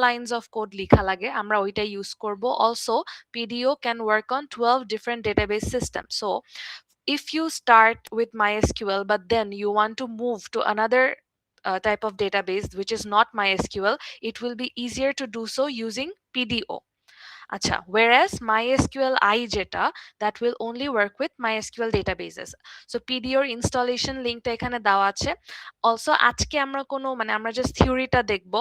lines of code লিখা লাগে আমরা ওইটা ইউজ করব also PDO can work on 12 different database systems so if you start with MySQL but then you want to move to another type of database which is not MySQL it will be easier to do so using PDO আচ্ছা whereas MySQL I যেটা that will only work with MySQL databases so PDO installation লিংকটা এখানে দেওয়া আছে also আজকে আমরা কোনো মানে আমরা জাস্ট থিওরিটা দেখব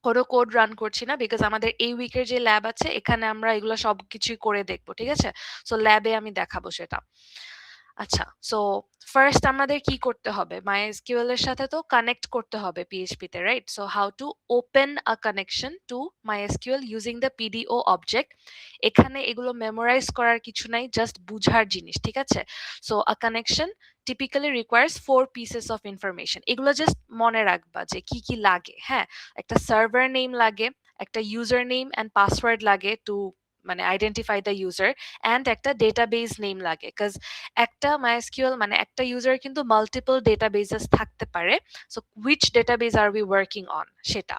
কোনো কোড রান করছি না বিকজ আমাদের এই উইকের যে ল্যাব আছে এখানে আমরা এগুলো সবকিছুই করে দেখবো ঠিক আছে সো ল্যাবে আমি দেখাবো সেটা আচ্ছা সো ফার্স্ট আমাদের কি করতে হবে MySQL এর সাথে তো কানেক্ট করতে হবে PHP তে right so how to open a connection to MySQL using the PDO object এখানে এগুলো মেমোরাইজ করার কিছু নাই জাস্ট বুঝার জিনিস ঠিক আছে so a connection typically requires 4 pieces of information এগুলো জাস্ট মনে রাখবা যে কি কি লাগে হ্যাঁ একটা সার্ভার নেম লাগে একটা ইউজার নেম এন্ড পাসওয়ার্ড লাগে টু মানে আইডেন্টিফাই দ্য ইউজার এন্ড একটা ডেটাবেস নেম লাগে কজ একটা MySQL মানে একটা ইউজার কিন্তু মাল্টিপল ডেটাবেসেস থাকতে পারে so which database are we working on সেটা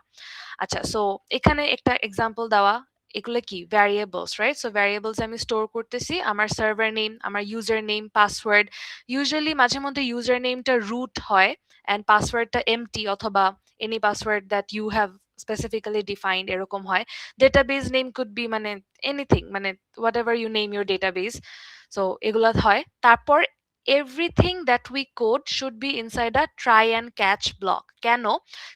আচ্ছা সো এখানে একটা এক্সাম্পল দেওয়া এগুলো কি ভ্যারিয়েবলস রাইট সো ভ্যারিয়েবলস আমি স্টোর করতেছি আমার সার্ভার নেম আমার ইউজার নেম পাসওয়ার্ড ইউজুয়ালি মাঝে মধ্যে ইউজার নেমটা রুট হয় অ্যান্ড পাসওয়ার্ডটা এমটি অথবা any password that you have specifically defined এরকম হয় ডেটাবেস নেম কুড বি মানে এনিথিং মানে whatever you name your database so এগুলো হয় তারপর everything that we code should be inside a try and catch block কেন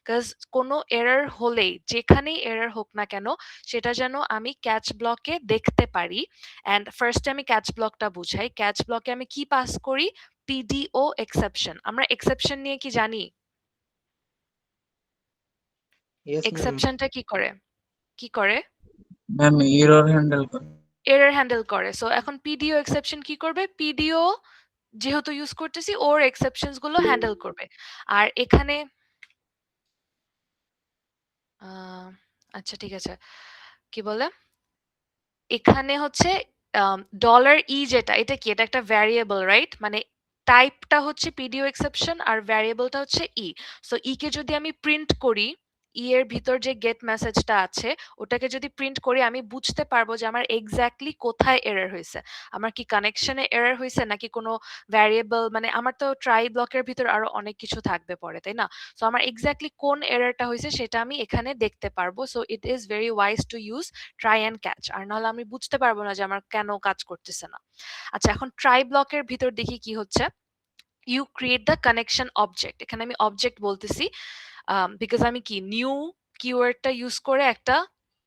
cause কোনো error হলেই যেখানেই এরর হোক না কেন সেটা যেন আমি ক্যাচ ব্লকে দেখতে পারি অ্যান্ড ফার্স্টে আমি ক্যাচ ব্লকটা বুঝাই ক্যাচ ব্লকে আমি কি পাস করি পিডিও এক্সেপশন আমরা এক্সেপশন নিয়ে কি জানি Yes, ma'am. এক্সেপশনটা কি করে কি করে ম্যাম এরর হ্যান্ডেল করে এরর হ্যান্ডেল করে সো এখন পিডিও এক্সেপশন কি করবে পিডিও যেহেতু ইউজ করতেছি ওর এক্সেপশনস গুলো হ্যান্ডেল করবে আর এখানে আচ্ছা ঠিক আছে কি বলে এখানে হচ্ছে ডলার ই যেটা এটা কি এটা একটা ভ্যারিয়েবল রাইট মানে টাইপটা হচ্ছে পিডিও এক্সেপশন আর ভ্যারিয়েবলটা হচ্ছে ই সো ই কে যদি আমি প্রিন্ট করি ই এর ভিতর যে গেট মেসেজটা আছে ওটাকে যদি প্রিন্ট করি আমি বুঝতে পারবো যে আমার এক্স্যাক্টলি কোথায় এরর হয়েছে আমার কি কানেকশনে এরর হয়েছে নাকি কোনো ভ্যারিয়েবল মানে আমার তো ট্রাই ব্লকের ভিতর আরো অনেক কিছু থাকবে পরে তাই না সো আমার এক্স্যাক্টলি কোন এররটা হয়েছে সেটা আমি এখানে দেখতে পারবো so it is very wise to use try and catch আর নাহলে আমি বুঝতে পারবো না যে আমার কেন কাজ করতেছে না আচ্ছা এখন ট্রাই ব্লকের ভিতর দেখি কি হচ্ছে you create the connection object এখানে আমি অবজেক্ট বলতেছি বিকজ আমি কি নিউ কিওয়ার্ডটা ইউজ করে একটা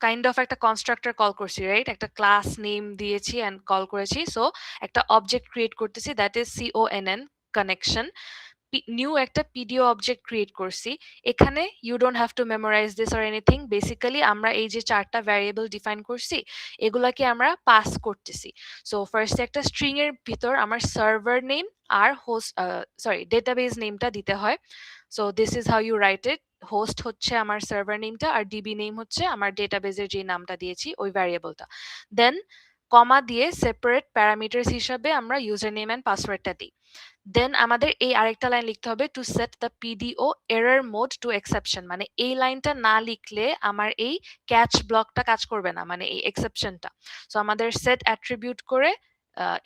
কাইন্ড অফ একটা কনস্ট্রাক্টর কল করছি রাইট একটা ক্লাস নেম দিয়েছি অ্যান্ড কল করেছি সো একটা অবজেক্ট ক্রিয়েট করতেছি that is CONN connection new একটা পিডিও অবজেক্ট ক্রিয়েট করছি এখানে you don't have to memorise this or anything basically আমরা এই যে চারটা ভ্যারিয়েবল ডিফাইন করছি এগুলাকে আমরা পাস করতেছি সো ফার্স্টে একটা স্ট্রিং এর ভিতর আমার সার্ভার নেম আর হোস্ট সরি ডেটাবেস নেমটা দিতে হয় so this is how you write it host হচ্ছে আমার সার্ভার নেমটা আর ডিবি নেম হচ্ছে আমার ডেটাবেসের যে নামটা দিয়েছি ওই ভ্যারিয়েবলটা দেন কমা দিয়ে সেপারেট প্যারামিটারস হিসাবে আমরা ইউজার নেম অ্যান্ড পাসওয়ার্ডটা দিই দেন আমাদের এই আরেকটা লাইন লিখতে হবে to set the PDO error mode to exception মানে এই লাইনটা না লিখলে আমার এই ক্যাচ ব্লকটা কাজ করবে না মানে এই এক্সেপশনটা সো আমাদের সেট অ্যাট্রিবিউট করে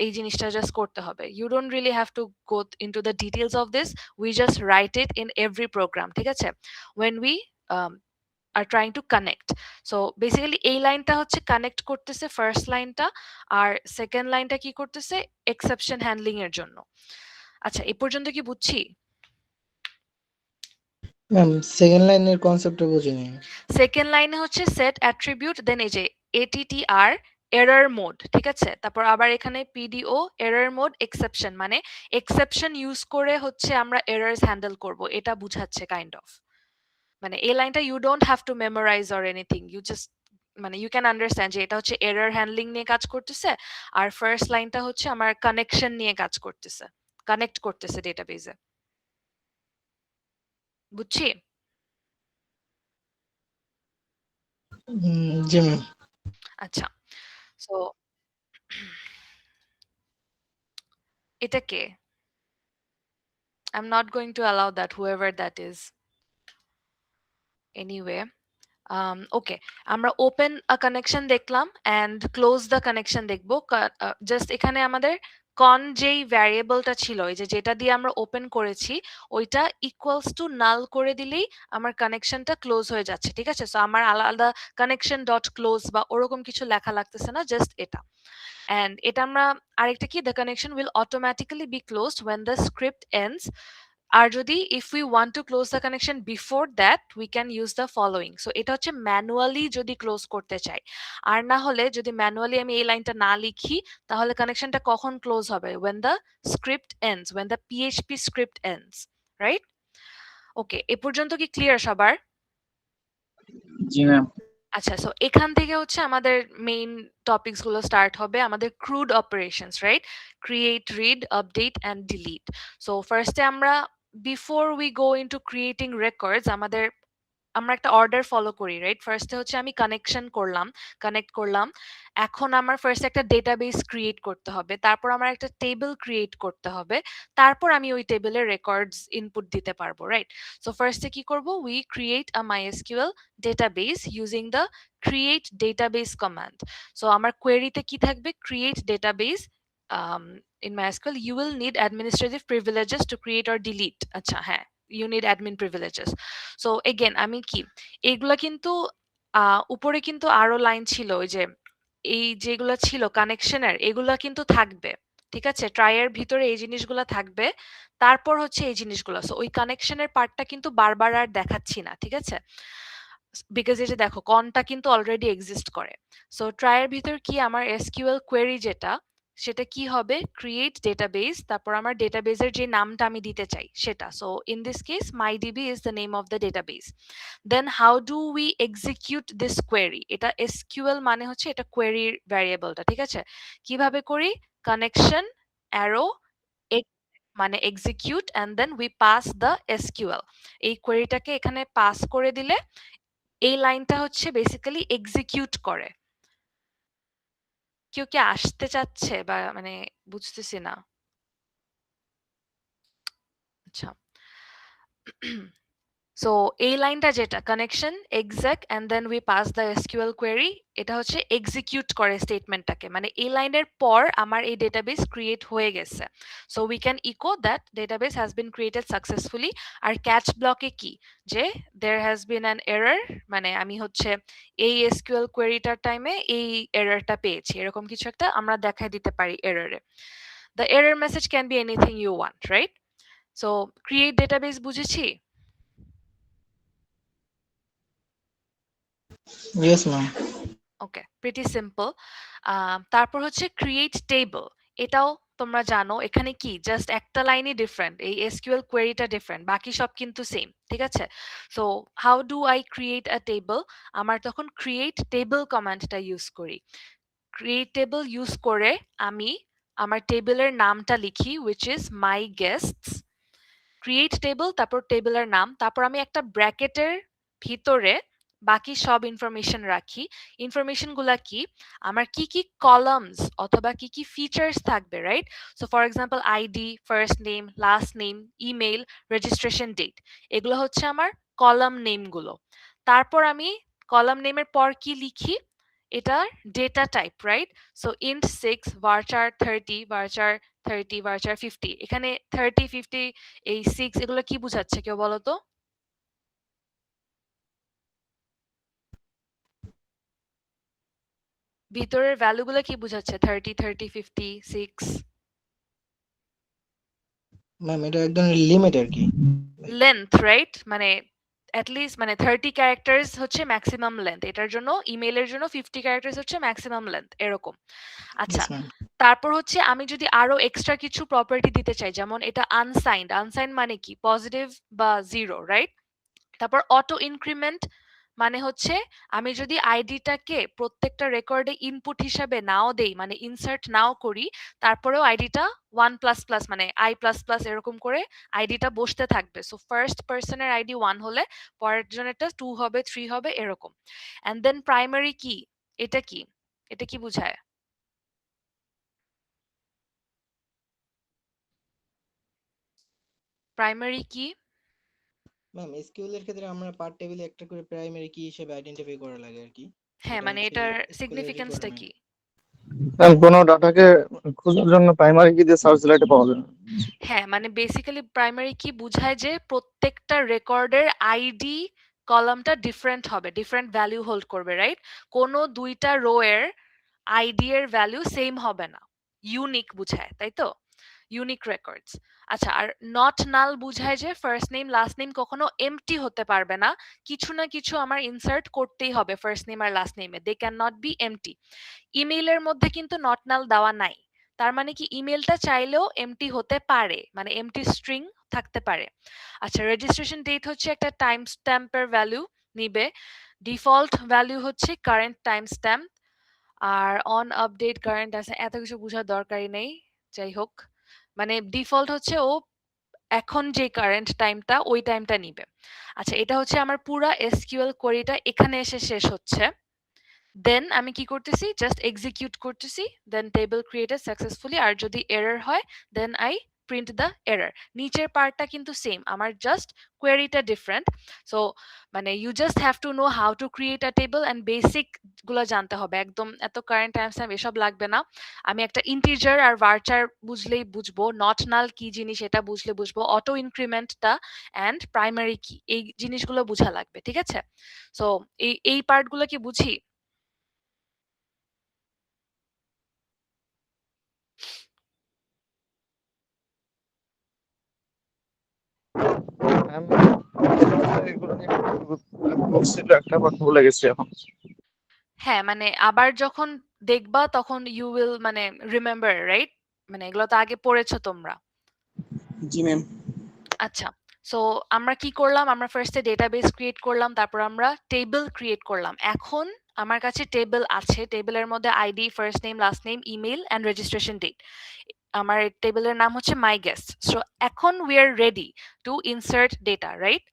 এই জিনিসটা জাস্ট করতে হবে you don't really have to go into the details of this we just write it in every program ঠিক আছে when we are trying to connect so basically এই লাইনটা হচ্ছে কানেক্ট করতেছে ফার্স্ট লাইনটা আর সেকেন্ড লাইনটা কি করতেছে এক্সেপশন হ্যান্ডলিং এর জন্য আচ্ছা এই পর্যন্ত কি বুঝছি ম্যাম সেকেন্ড লাইনের কনসেপ্টটা বুঝিনি সেকেন্ড লাইনে হচ্ছে সেট অ্যাট্রিবিউট দেন এই যে ATTR এরর মোড ঠিক আছে তারপর আবার এখানে PDO এরর মোড এক্সেপশন মানে এক্সেপশন ইউজ করে হচ্ছে আমরা এরর্স হ্যান্ডেল করব এটা বুঝাচ্ছে কাইন্ড অফ মানে এই লাইনটা you don't have to memorise or anything you just মানে ইউ ক্যান আন্ডারস্ট্যান্ড যে এটা হচ্ছে এরর হ্যান্ডলিং নিয়ে কাজ করতেছে আর ফার্স্ট লাইনটা হচ্ছে আমার কানেকশন নিয়ে কাজ করতেছে কানেক্ট করতেছে ডেটাবেজে বুঝছি জি ম্যাম আচ্ছা সো এটা কে I'm not going to allow that, whoever that is. Anyway, ওকে, আমরা ওপেন আ কানেকশন দেখলাম অ্যান্ড ক্লোজ দ্য কানেকশন দেখবো। জাস্ট এখানে আমাদের কন যেই ভ্যারিয়েবলটা ছিল, এই যে যেটা দিয়ে আমরা ওপেন করেছি, ওইটা ইকুয়ালস টু নাল করে দিলেই আমার কানেকশনটা ক্লোজ হয়ে যাচ্ছে। ঠিক আছে? সো আমার আলাদা কানেকশন ডট ক্লোজ বা ওরকম কিছু লেখা লাগতেছে না, জাস্ট এটা। অ্যান্ড এটা আমরা আরেকটা কি, the connection will automatically B closed when the script ends। আর যদি if we want to close the connection before that we can use the following। So এটা হচ্ছে ম্যানুয়ালি যদি ক্লোজ করতে চাই। আর না হলে যদি ম্যানুয়ালি আমি এই লাইনটা না লিখি, তাহলে কানেকশনটা কখন ক্লোজ হবে? when the script ends, when the PHP script ends, right? Okay, এ পর্যন্ত কি ক্লিয়ার সবার? জি ম্যাম। আচ্ছা, সো এখান থেকে হচ্ছে আমাদের মেইন টপিকস গুলো স্টার্ট হবে, আমাদের crude operations, right? Create, read, update and delete. So ফার্স্টে আমরা before we go into creating records আমরা একটা অর্ডার ফলো করি, রাইট? ফার্স্টে হচ্ছে আমি কানেক্ট করলাম। এখন আমার ফার্স্ট একটা ডেটাবেস ক্রিয়েট করতে হবে, তারপর আমার একটা টেবিল ক্রিয়েট করতে হবে, তারপর আমি ওই টেবিলের রেকর্ডস ইনপুট দিতে পারবো, রাইট? সো ফার্স্টে কি করব? We create a MySQL database using the create database command। So আমার কোয়েরিতে কি থাকবে? create database in MySQL you will need administrative privileges to create or delete। আচ্ছা, হ্যাঁ, you need admin privileges। So again আমি কি, এগুলা কিন্তু উপরে কিন্তু আরো লাইন ছিল, ওই যে এই যেগুলা ছিল কানেকশনের, এগুলা কিন্তু থাকবে। ঠিক আছে? ট্রাই এর ভিতরে এই জিনিসগুলা থাকবে, তারপর হচ্ছে এই জিনিসগুলা। সো ওই কানেকশনের পার্টটা কিন্তু বারবার আর দেখাচ্ছি না। ঠিক আছে? বিকজ এই যে দেখো কনটা কিন্তু অলরেডি এক্সিস্ট করে। সো ট্রাই এর ভিতর কি আমার এসকিউএল কোয়েরি যেটা, সেটা কি হবে? ক্রিয়েট ডেটাবেস, তারপর আমার ডেটাবেসের যে নামটা আমি দিতে চাই সেটা। So in this case my DB is the name of the database. Then how do we execute this query? এটা এসকিউএল মানে হচ্ছে এটা কোয়েরির ভ্যারিয়েবলটা। ঠিক আছে? কিভাবে করি? কানেকশন অ্যারো মানে execute and then we pass the SQL. এই কোয়েরিটাকে এখানে পাস করে দিলে এই লাইনটা হচ্ছে বেসিক্যালি এক্সিকিউট করে। কেউ কি আসতে চাচ্ছে বা মানে বুঝতেছি না। আচ্ছা, সো এই লাইনটা যেটা connection exec and then we pass the SQL query, এটা হচ্ছে এক্সিকিউট করে স্টেটমেন্টটাকে, মানে এই লাইনের পর আমার এই ডেটাবেস ক্রিয়েট হয়ে গেছে। So we can echo that database has been created successfully. আর ক্যাচ ব্লকে কি, যে there has been an error, মানে আমি হচ্ছে এই এসকিউএল কোয়েরিটার টাইমে এই এররটা পেয়েছি, এরকম কিছু একটা আমরা দেখাই দিতে পারি এররে। The error message can be anything you want, right? So create database বুঝেছি। Yes ma'am. Okay, pretty simple. তারপর হচ্ছে ক্রিয়েট টেবল। এটাও তোমরা জানো, এখানে কি জাস্ট একটা লাইনই ডিফারেন্ট, এই এসকিউএল কোয়েরিটা ডিফারেন্ট, বাকি সব কিন্তু সেম। ঠিক আছে? So how do I create a table? আমার তখন ক্রিয়েট টেবল কমান্ডটা ইউজ করি। ক্রিয়েট টেবল ইউজ করে আমি আমার টেবিলের নামটা লিখি, which is my guests। Create table, তারপর টেবিলের নাম, তারপর আমি একটা ব্র্যাকেটের ভিতরে বাকি সব ইনফরমেশন রাখি। ইনফরমেশন গুলা কি, আমার কি কি কলামস অথবা কি কি ফিচার্স থাকবে, right? So for example ID, first name, last name, email, registration date, এগুলো হচ্ছে আমার কলাম নেম গুলো। তারপর আমি কলাম নেমের পর কি লিখি, এটা data type, right? So int 6 varchar 30 varchar 30 varchar 50। এখানে 30 50 এই 6 এগুলো কি বোঝাচ্ছে কেউ বলো তো? ভিতরের ভ্যালুগুলো কি বোঝাচ্ছে? 30 30 50 6 ম্যাম এটা একদম লিমিট আর কি। Length, right? মানে অ্যাটলিস্ট মানে 30 ক্যারেক্টার্স হচ্ছে ম্যাক্সিমাম লেন্থ, এটার জন্য ইমেইলের জন্য 50 ক্যারেক্টার্স হচ্ছে ম্যাক্সিমাম লেন্থ, এরকম। আচ্ছা, ইয়েস ম্যাম। তারপর হচ্ছে আমি যদি আরো এক্সট্রা কিছু প্রপার্টি দিতে চাই, যেমন এটা আনসাইন্ড, আনসাইন্ড মানে কি পজিটিভ বা জিরো, রাইট? তারপর অটো ইনক্রিমেন্ট মানে হচ্ছে আমি যদি আইডিটাকে প্রত্যেকটা রেকর্ডে ইনপুট হিসাবে নাও দেই, মানে ইনসার্ট নাও করি, তারপরেও আইডিটা 1++ মানে i++ এরকম করে আইডিটা বসতে থাকবে। সো ফার্স্ট পার্সনের আইডি 1 হলে পরের জনেরটা 2 হবে, 3 হবে, এরকম। এন্ড দেন প্রাইমারি কি, এটা কি, এটা কি বোঝায়? প্রাইমারি কি? ম্যাম এসকিউএল এর ক্ষেত্রে আমরা পার টেবিলে একটা করে প্রাইমারি কি হিসেবে আইডেন্টিফাই করা লাগে আর কি, হ্যাঁ, এটা মানে হচ্ছে এটার এসকিউএল এর সিগনিফিকেন্সটা রিকোয়ারমেন্ট। কি? ম্যাম কোনো ডাটাকে খোঁজার জন্য প্রাইমারি কি দিয়ে সার্চ দিলে এটা পাওয়া যায় না। হ্যাঁ, মানে বেসিক্যালি প্রাইমারি কি বুঝায় যে প্রত্যেকটা রেকর্ডের আইডি কলামটা ডিফারেন্ট হবে, ডিফারেন্ট ভ্যালু হোল্ড করবে, রাইট? কোনো দুইটা রো এর আইডি এর ভ্যালু সেম হবে না, ইউনিক বুঝায়, তাই তো? Unique records. আচ্ছা, আর নট নাল বুঝায় যে ফার্স্ট নেম লাস্ট নেম কখনো এমটি হতে পারবে না, কিছু না কিছু আমার ইনসার্ট করতেই হবে ফার্স্ট নেম আর লাস্ট নেমে, they can not be empty. ইমেইলের মধ্যে কিন্তু নট নাল দেওয়া নাই, তার মানে কি ইমেলটা চাইলেও এমটি হতে পারে, মানে এমটি স্ট্রিং থাকতে পারে। আচ্ছা, রেজিস্ট্রেশন ডেট হচ্ছে একটা টাইম স্ট্যাম্পের ভ্যালু নিবে, ডিফল্ট ভ্যালু হচ্ছে কারেন্ট টাইম স্ট্যাম্প, আর অন আপডেট কারেন্ট আছে, এত কিছু বোঝার দরকারই নেই। যাই হোক, মানে ডিফল্ট হচ্ছে ও এখন যে কারেন্ট টাইমটা ওই টাইমটা নিবে। আচ্ছা, এটা হচ্ছে আমার পুরা এসকিউএল কোয়েরিটা এখানে এসে শেষ হচ্ছে। দেন আমি কি করতেছি, জাস্ট এক্সিকিউট করতেছি, দেন টেবল ক্রিয়েটেড সাকসেসফুলি, আর যদি এরর হয় then I print the error. নিচের পার্টটা কিন্তু সেম, আমার জাস্ট কোয়েরিটা ডিফারেন্ট। সো মানে you just have to know how to create a table and basic গুলো জানতে হবে, একদম এত কারেন্ট টাইম স্ট্যাম্প এসব লাগবে না। আমি একটা ইন্টিজার আর ভার্চার বুঝলেই বুঝবো, নট নাল কি জিনিস এটা বুঝলে বুঝবো, অটো ইনক্রিমেন্টটা অ্যান্ড প্রাইমারি কি, এই জিনিসগুলো বুঝা লাগবে, ঠিক আছে? সো এই পার্টগুলো কি বুঝি? ম্যাম এগুলো নিয়ে বলছিল একটা বাট ভুলে গেছি এখন। হ্যাঁ, মানে আবার যখন দেখবা তখন ইউ উইল মানে রিমেম্বার, রাইট? মানে এগুলো তো আগে পড়েছো তোমরা। জি ম্যাম। আচ্ছা, সো আমরা কি করলাম, আমরা ফার্স্টে ডেটাবেস ক্রিয়েট করলাম, তারপর আমরা টেবিল ক্রিয়েট করলাম। এখন আমার কাছে টেবিল আছে, টেবিলের মধ্যে ID, first name, last name, email and registration date. আমার টেবিলের নাম হচ্ছে মাই গেস্ট। সো এখন we are ready to insert data, right?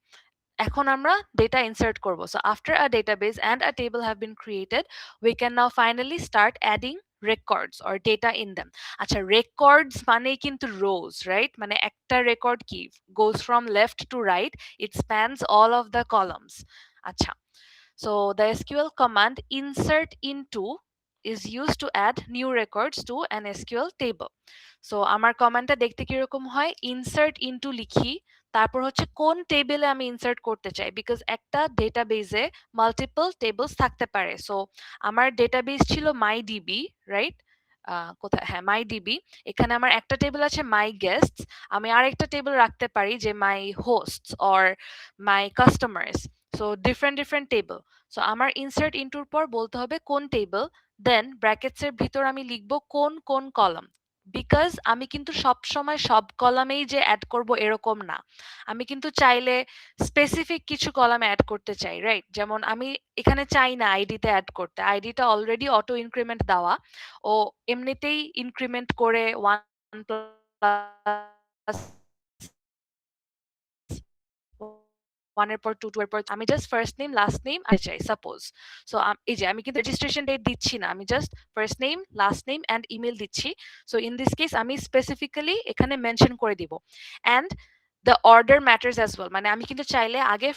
এখন আমরা ডেটা ইনসার্ট করব। So after a database and a table have been created, we can now finally start adding records or data in them. আচ্ছা, records মানে কিন্তু rows, right? মানে একটা record কি goes from left to right, it spans all of the columns. আচ্ছা, so the SQL command insert into is used to add new records to an SQL table. So আমার কমান্ডটা দেখতে কিরকম হয়, insert into লিখি, তারপর হচ্ছে কোন টেবিলে আমি ইনসার্ট করতে চাই, বিকজ একটা ডেটাবেজে মাল্টিপল টেবলস থাকতে পারে। সো আমার ডেটাবেস ছিল মাই ডিবি, রাইট? কোথায়, হ্যাঁ মাই ডিবি, এখানে আমার একটা টেবিল আছে মাই গেস্টস, আমি আরেকটা টেবিল রাখতে পারি যে my hosts or my customers. So different different table. So আমার ইনসার্ট ইনটুর পর বলতে হবে কোন টেবিল, দেন ব্র্যাকেটসের ভিতর আমি লিখবো কোন কোন কলাম, বিকজ আমি কিন্তু সব সময় সব কলামেই যে অ্যাড করব এরকম না, আমি কিন্তু চাইলে স্পেসিফিক কিছু কলাম অ্যাড করতে চাই, রাইট? যেমন আমি এখানে চাই না আইডিতে অ্যাড করতে, আইডিটা অলরেডি অটো ইনক্রিমেন্ট দেওয়া, ও এমনিতেই ইনক্রিমেন্ট করে 1 1 এর পর 2, 2 এর পর আমি just first name last name আনতে চাই সাপোজ। সো এই যে আমি কিন্তু রেজিস্ট্রেশন ডেট দিচ্ছি না, আমি just first name last name and email দিচ্ছি। সো ইন দিস কেস আমি স্পেসিফিক্যালি এখানে মেনশন করে দিব। And the order matters as well, মানে আমি কিন্তু চাইলে আগে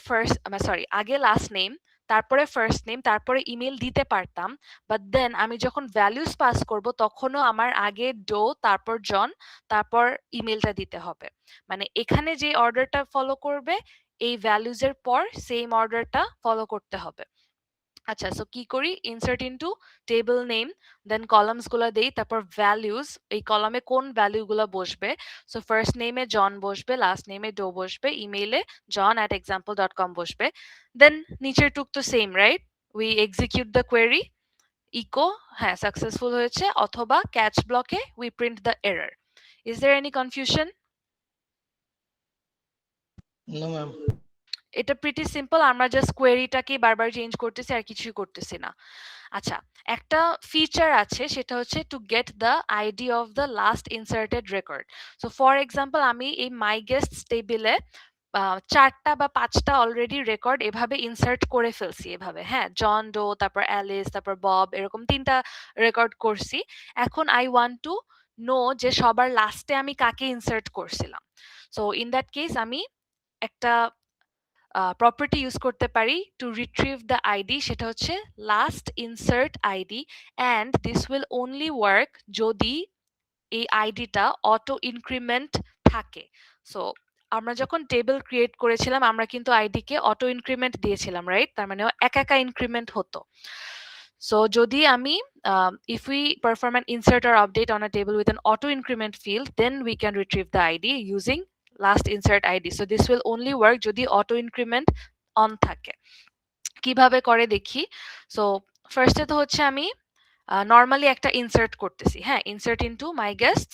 আগে লাস্ট নেম, তারপরে ফার্স্ট নেম, তারপরে ইমেল দিতে পারতাম, বাট দেন আমি যখন ভ্যালুস পাস করব তখনও আমার আগে ডো, তারপর জন, তারপর ইমেলটা দিতে হবে। মানে এখানে যে অর্ডারটা ফলো করবে এই ভ্যালুজ এর পর সেম অর্ডারটা ফলো করতে হবে। আচ্ছা, সো কি করি, ইনসার্ট ইনটু টেবল নেম, দেন কলামস গুলো দেই, তারপর ভ্যালুজ, এই কলামে কোন ভ্যালু গুলো বসবে। সো ফার্স্ট নেমে জন বসবে, লাস্ট নেমে ডো বসবে, ইমেইলে john@example.com বসবে। দেন নিচের টুক তো same, right? We execute the query, echo হ্যাঁ সাকসেসফুল হয়েছে, অথবা ক্যাচ ব্লকে we print the error. Is there any confusion? No ma'am. এটা প্রিটি সিম্পল, আমরা জাস্ট কোয়েরিটাকে বারবার চেঞ্জ করতেছি আর কিছুই করতেছি না। আচ্ছা, একটা ফিচার আছে, সেটা হচ্ছে to get the ID of the last inserted record. So for example আমি এই মাই গেস্টস টেবিলে 4টা বা 5টা অলরেডি রেকর্ড এভাবে ইনসার্ট করে ফেলছি, এভাবে, হ্যাঁ, জন ডো, তারপর অ্যালিস, তারপর বব, এরকম 3টা রেকর্ড করছি। এখন আই ওয়ান্ট টু নো যে সবার লাস্টে আমি কাকে ইনসার্ট করছিলাম। সো ইন দ্যাট কেস আমি একটা প্রপার্টি ইউজ করতে পারি টু রিট্রিভ দ্য আইডি, সেটা হচ্ছে last insert ID, and this will only work যদি এই আইডিটা অটো ইনক্রিমেন্ট থাকে। সো আমরা যখন টেবিল ক্রিয়েট করেছিলাম আমরা কিন্তু আইডিকে অটো ইনক্রিমেন্ট দিয়েছিলাম, রাইট? তার মানে একা একা ইনক্রিমেন্ট হতো। সো যদি আমি if we perform an insert or update on a table with an auto increment field, then we can retrieve the id using last insert id. So this will only work যদি auto increment on থাকে। কিভাবে করে দেখি। So ফার্স্টে তো হচ্ছে আমি normally একটা ইনসার্ট করতেছি, হ্যাঁ, insert into my guests,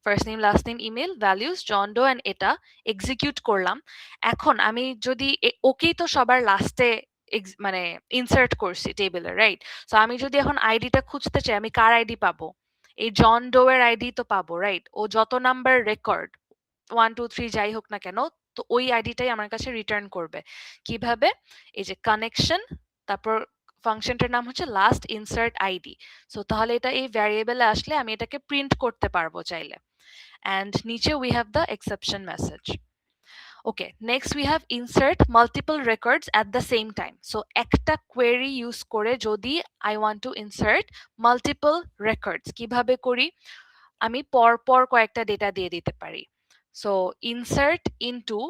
first name last name email values John Doe, and এটা এক্সিকিউট করলাম। এখন আমি যদি ওকেই তো সবার লাস্টে মানে ইনসার্ট করছি টেবিলে, রাইট? সো আমি যদি এখন আইডিটা খুঁজতে চাই, আমি কার আইডি পাবো? এই জন ডো এর আইডি তো পাবো, রাইট? ও যত নাম্বার রেকর্ড 1 2 3 যাই হোক না কেন, তো ওই আইডিটাই আমার কাছে রিটার্ন করবে। কিভাবে? এই যে কানেকশন, তারপর ফাংশনটার নাম হচ্ছে লাস্ট ইনসার্ট আইডি। সো তাহলে এটা এই ভ্যারিয়েবলে আসলে আমি এটাকে প্রিন্ট করতে পারবো চাইলে। অ্যান্ড নিচে we have the exception message. Okay, next we have insert multiple records at the same time. So একটা কোয়েরি ইউজ করে যদি I want two insert multiple records, কিভাবে করি? আমি পরপর কয়েকটা ডেটা দিয়ে দিতে পারি। সো ইনসার্ট ইনটু,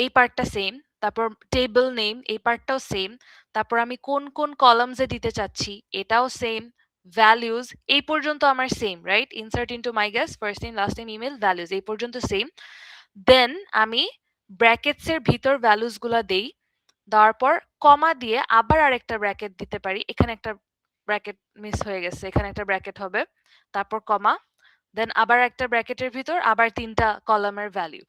এই পার্টটা সেম, তারপর টেবল নেম এই পার্টটাও সেম, তারপর আমি কোন কোন কলামসে দিতে চাচ্ছি এটাও সেম, ভ্যালিউজ এই পর্যন্ত আমার same, right? Insert into my guest, first name last name email values এই পর্যন্ত সেম। দেন আমি ব্র্যাকেটস এর ভিতর ভ্যালুজ গুলা দেই, দেওয়ার পর কমা দিয়ে আবার আরেকটা ব্র্যাকেট দিতে পারি। এখানে একটা ব্র্যাকেট মিস হয়ে গেছে, এখানে একটা ব্র্যাকেট হবে, তারপর কমা, দেন আবার একটা ব্র্যাকেটের ভিতর আবার 3টা কলামের ভ্যালু,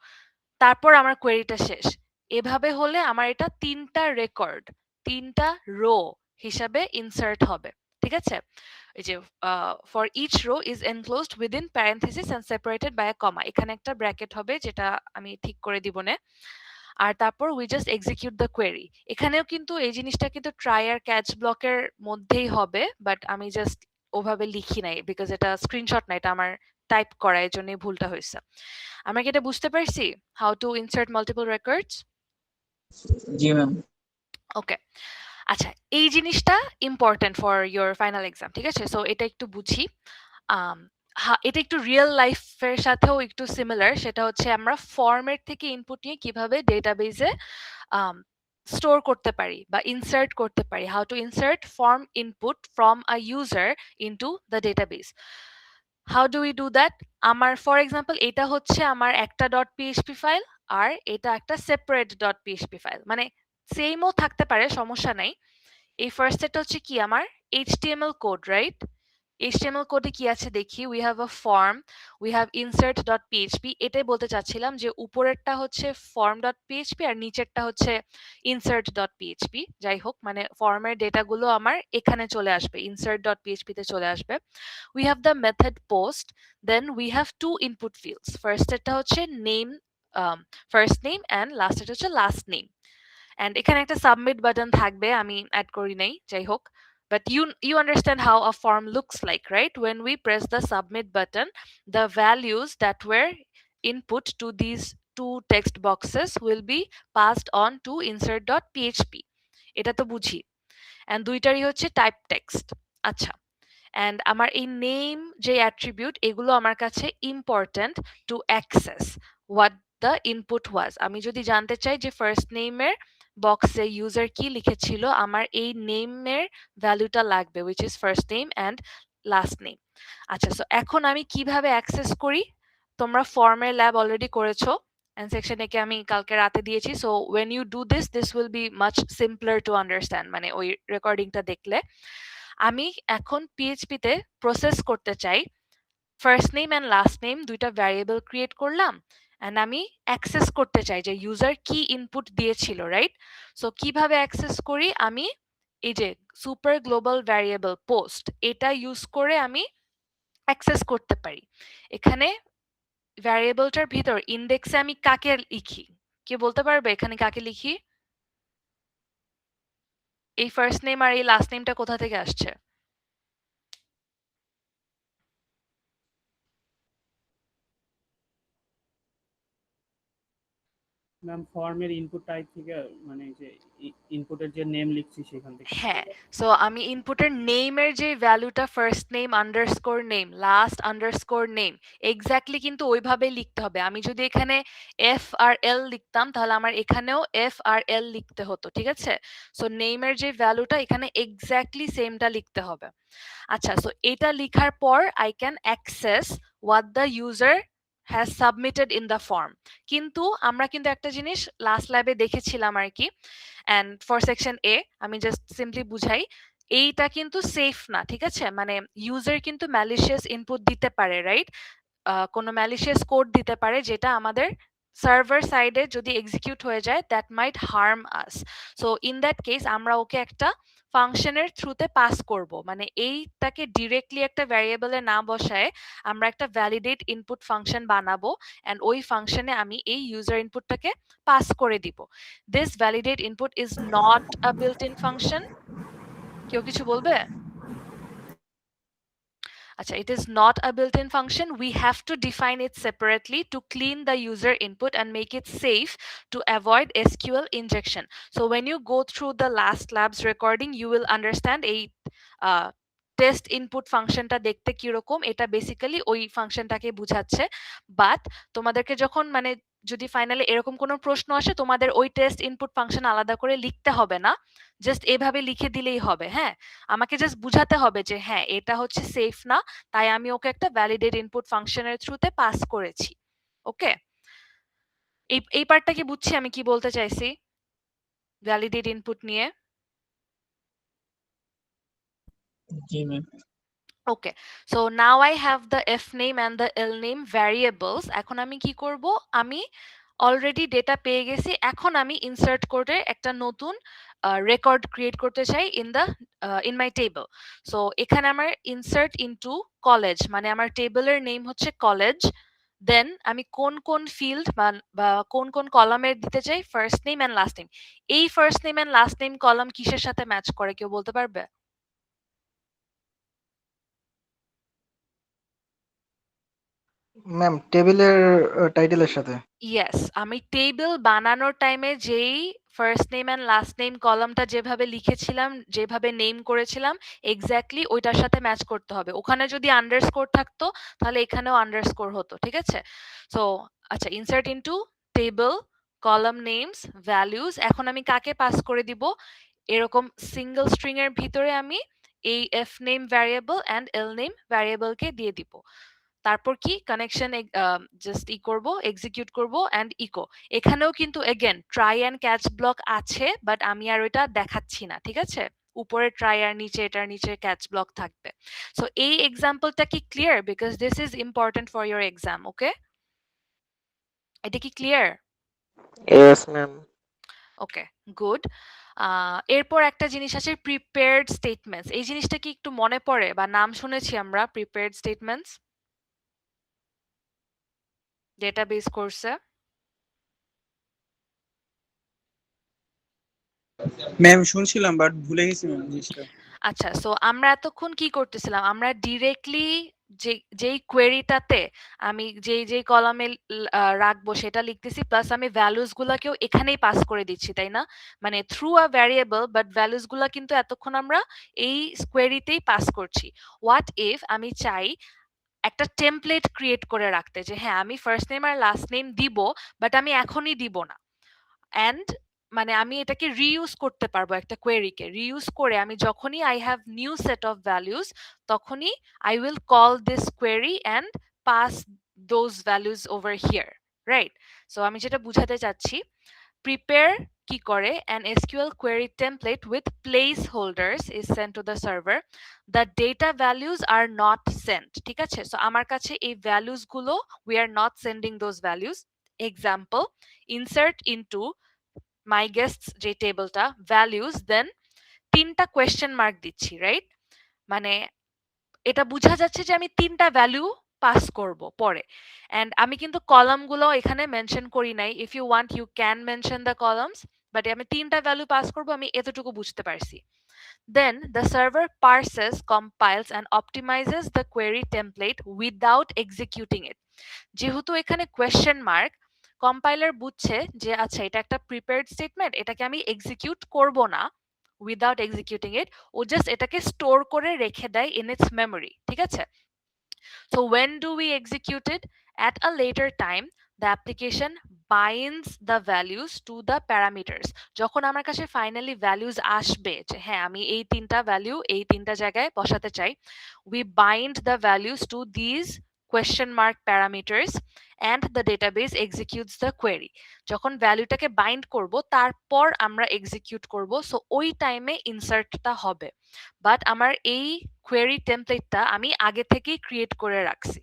তারপর আমার কোয়েরিটা শেষ। এভাবে হলে আমার এটা 3টা রেকর্ড 3টা রো হিসাবে ইনসার্ট হবে, ঠিক আছে? এই যে for each row is enclosed within parenthesis and separated by a comma, এখানে একটা ব্র্যাকেট হবে যেটা আমি ঠিক করে দিব না। আর তারপর we just execute the query. এখানেও কিন্তু এই জিনিসটা কিন্তু ট্রাই আর ক্যাচ ব্লকের মধ্যেই হবে, বাট আমি জাস্ট ওভাবে লিখি নাই বিকজ এটা স্ক্রিনশট না, এটা আমার টাইপ করা, এর জন্য ভুলটা হয়েছে। আমরা কি এটা বুঝতে পারছি how to insert multiple records? জি ম্যাম। ওকে, আচ্ছা, এই জিনিসটা important for your final exam, ঠিক আছে? সো এটা একটু বুঝি। এটা একটু রিয়েল লাইফের সাথেও একটু সিমিলার, সেটা হচ্ছে আমরা ফর্মের থেকে ইনপুট নিয়ে কিভাবে ডেটাবেজে স্টোর করতে পারি বা ইনসার্ট করতে পারি। How to insert form input from a user into the database. How do we do that? আমার ফর এক্সাম্পল এটা হচ্ছে আমার একটা ডট পিএইচপি ফাইল, আর এটা একটা সেপারেট ডট পিএইচপি ফাইল, মানে সেমও থাকতে পারে, সমস্যা নাই। এই ফার্স্ট সেটটা হচ্ছে কি আমার এইচটিএমএল কোড, রাইট? এইচটিএমএল কোডে কি আছে দেখি। We have a form, we have insert dot PHP. এটাই বলতে চাচ্ছিলাম যে উপরেরটা হচ্ছে ফর্ম ডট পিএইচপি আর নিচেরটা হচ্ছে ইনসার্ট ডট পিএইচপি। যাই হোক, মানে ফর্মের ডেটাগুলো আমার এখানে চলে আসবে, ইনসার্ট ডট পিএইচপি তে চলে আসবে। We have the method post, then we have two input fields. First এটা হচ্ছে name, first name, and last এটা হচ্ছে last name. And এখানে একটা submit button থাকবে, আমি অ্যাড করি নাই, যাই হোক। But you understand how a form looks like, right? When we press the submit button, the values that were input to these two text boxes will be passed on to insert.php. এটা তো বুঝি। And দুইটারই হচ্ছে type text। আচ্ছা, and আমার এই name যে attribute এগুলো আমার কাছে important to access what the input was. আমি যদি জানতে চাই যে ফার্স্ট নেমের বক্সে ইউজার কি লিখেছিল, আমার এই নেমের ভ্যালুটা লাগবে, which is first name and last name. আচ্ছা, সো এখন আমি কিভাবে অ্যাক্সেস করি? তোমরা ফর্মের ল্যাব অলরেডি করেছো, and সেকশন একে আমি কালকে রাতে দিয়েছি। So when you do this will be much simpler to understand, মানে ওই রেকর্ডিংটা দেখলে। আমি এখন পিএইচপিতে প্রসেস করতে চাই first name and last name, দুইটা ভ্যারিয়েবল ক্রিয়েট করলাম, এন্ড আমি অ্যাক্সেস করতে চাই যে ইউজার কি ইনপুট দিয়েছিল, রাইট? সো কিভাবে অ্যাক্সেস করি? আমি এই যে সুপার গ্লোবাল ভ্যারিয়েবল পোস্ট, এটা ইউজ করে আমি অ্যাক্সেস করতে পারি। এখানে ভ্যারিয়েবলটার ভিতর ইন্ডেক্সে আমি কাকে লিখি? কে বলতে পারবে এখানে কাকে লিখি? এই ফার্স্ট নেম আর এই লাস্ট নেমটা কোথা থেকে আসছে? ম্যাম ফর্মের ইনপুট টাইপ থেকে মানে যে ইনপুটের যে নেম লিখছি সেখান থেকে হ্যাঁ, সো আমি ইনপুটের নেমের যে ভ্যালুটা first name underscore name last underscore name exactly কিন্তু ওইভাবেই লিখতে হবে। আমি যদি এখানে এফ আর এল লিখতাম তাহলে আমার এখানেও এফ আর এল লিখতে হতো, ঠিক আছে? সো নেমের যে ভ্যালুটা এখানে এক্স্যাক্টলি সেমটা লিখতে হবে। আচ্ছা, সো এটা লিখার পর I can access what the user has submitted in the form. কিন্তু আমরা কিন্তু একটা জিনিস লাস্ট ল্যাবে দেখেছিলাম আর কি, অ্যান্ড ফর সেকশন এ আমি জাস্ট সিম্পলি বুঝাই, এইটা কিন্তু সেফ না, ঠিক আছে? মানে ইউজার কিন্তু ম্যালিশিয়াস ইনপুট দিতে পারে, রাইট? কোনো ম্যালিশিয়াস কোড দিতে পারে যেটা আমাদের সার্ভার সাইডে যদি এক্সিকিউট হয়ে যায় that might harm us. So in that case আমরা ওকে একটা ফাংশনের থ্রুতে পাস করব, মানে এইটাকে ডিরেক্টলি একটা ভ্যারিয়েবলে না বসায় আমরা একটা ভ্যালিডেট ইনপুট ফাংশন বানাবো, অ্যান্ড ওই ফাংশনে আমি এই ইউজার ইনপুটটাকে পাস করে দিব। This validate input is not a built in function. কেউ কিছু বলবে? Acha, it is not a built-in function. We have to define it separately to clean the user input and make it safe to avoid SQL injection. So when you go through the last lab's recording, you will understand a test input ফাংশনটা দেখতে কিরকম, এটা basically ওই ফাংশনটাকে বুঝাচ্ছে। But তোমাদেরকে যখন মানে যদি ফাইনালি এরকম কোনো প্রশ্ন আসে তোমাদের ওই টেস্ট ইনপুট ফাংশন আলাদা করে লিখতে হবে না, জাস্ট এভাবে লিখে দিলেই হবে। হ্যাঁ, আমাকে জাস্ট বুঝাতে হবে যে হ্যাঁ এটা হচ্ছে সেফ না, তাই আমি ওকে একটা ভ্যালিডেট ইনপুট ফাংশনের থ্রুতে পাস করেছি। ওকে, এই পার্টটা কি বুঝছি আমি কি বলতে চাইছি ভ্যালিডেট ইনপুট নিয়ে? জি ma'am. Okay, so now I have the F name and the L name variables. এখন আমি কি করব, আমি অলরেডি ডেটা পেয়ে গেছি, এখন আমি ইনসার্ট করে একটা নতুন রেকর্ড ক্রিয়েট করতে চাই ইন মাই টেবল। সো এখানে আমার ইনসার্ট ইনটু কলেজ, মানে আমার টেবলের নেম হচ্ছে কলেজ। দেন আমি কোন কোন ফিল্ড বা কোন কোন কলামের দিতে চাই, first name and last name. এই first name and last name column কিসের সাথে ম্যাচ করে কেউ বলতে পারবে? ম্যাম টেবিলের টাইটেলের সাথে। ইয়েস, আমি টেবিল বানানোর টাইমে যেই first name and last name কলামটা যেভাবে লিখেছিলাম, যেভাবে নেম করেছিলাম, এক্স্যাক্টলি ওইটার সাথে ম্যাচ করতে হবে। ওখানে যদি আন্ডারস্কোর থাকতো তাহলে এখানেও আন্ডারস্কোর হতো, ঠিক আছে? সো আচ্ছা, insert into table column names values. এখন আমি কাকে পাস করে দিব, এরকম সিঙ্গেল স্ট্রিং এর ভিতরে আমি এই F name variable and L name ভ্যারিয়েবলকে দিয়ে দিব। তারপর কি কানেকশন জাস্ট করব, এক্সিকিউট করব অ্যান্ড ইকো। এখানেও কিন্তু again try and catch block আছে, বাট আমি আর ওইটা দেখাচ্ছি না, ঠিক আছে? উপরে ট্রাই আর নিচে এটার নিচে ক্যাচ ব্লক থাকবে। সো এই এক্সাম্পলটা কি clear? Because this is important for your exam. Okay, এটা কি ক্লিয়ার? Yes, ma'am. ওকে, গুড। এরপর একটা জিনিস আছে প্রিপেয়ার্ড স্টেটমেন্টস। এই জিনিসটা কি একটু মনে পড়ে বা নাম শুনেছি আমরা প্রিপেয়ার্ড স্টেটমেন্টস ডেটাবেস কোর্সে? ম্যাম শুনছিলাম বাট ভুলে গেছি ম্যাম জিনিসটা। আচ্ছা, সো আমরা এতক্ষণ কি করতেছিলাম, আমরা ডিরেক্টলি যেই কোয়েরিটাতে আমি যেই কলামে রাখবো সেটা লিখতেছি, প্লাস আমি ভ্যালুস গুলাকেও এখানেই পাস করে দিচ্ছি, তাই না? মানে through a variable, but values গুলা কিন্তু এতক্ষণ আমরা এই কোয়েরিতেই পাস করছি। হোয়াট ইফ আমি চাই একটা টেমপ্লেট ক্রিয়েট করে রাখতে, যে হ্যাঁ আমি ফার্স্ট নেম আর লাস্ট নেম দিব, বাট আমি এখনই দিব না, অ্যান্ড মানে আমি এটাকে রিইউজ করতে পারবো, একটা কোয়েরিকে রিইউজ করে আমি যখনই I have new set of values তখনই I will call this query and pass those values over here, right? So আমি যেটা বুঝাতে চাচ্ছি, prepare কি করে an SQL query template with placeholders is sent to the server. The data values are not sent, ঠিক আছে? So আমার কাছে এই ভ্যালুস গুলো, we are not sending those values. Example, insert into my guests যে টেবলটা values, দেন 3টা question mark দিচ্ছি, right? মানে এটা বোঝা যাচ্ছে যে আমি 3টা ভ্যালু পাস করব পরে, এন্ড আমি কিন্তু কলামগুলো এখানে মেনশন করি নাই। If you want you can mention the columns, but আমি 3টা ভ্যালু পাস করব, আমি এতটুকু বুঝতে পারছি। Then the server parses, compiles and optimizes the query template without executing it. যেহেতু এখানে কোয়েশ্চেন মার্ক, কম্পাইলার বুঝছে যে আচ্ছা এটা একটা প্রিপেয়ার্ড স্টেটমেন্ট, এটাকে আমি এক্সিকিউট করব না উইদাউট এক্সিকিউটিং ইট, ও জাস্ট এটাকে স্টোর করে রেখে দেয় ইন ইটস মেমোরি, ঠিক আছে? So when do we execute it? At a later time, the application binds the values to the parameters. যখন আমার কাছে ফাইনালি ভ্যালুজ আসবে যে হ্যাঁ আমি এই তিনটা ভ্যালু এই তিনটা জায়গায় বসাতে চাই, we bind the values to these question mark parameters and the database executes the query. যখন ভ্যালুটাকে বাইন্ড করব তারপর আমরা এক্সিকিউট করব, সো ওই টাইমে ইনসার্টটা হবে। বাট আমার এই কোয়েরি টেমপ্লেটটা আমি আগে থেকেই ক্রিয়েট করে রাখছি।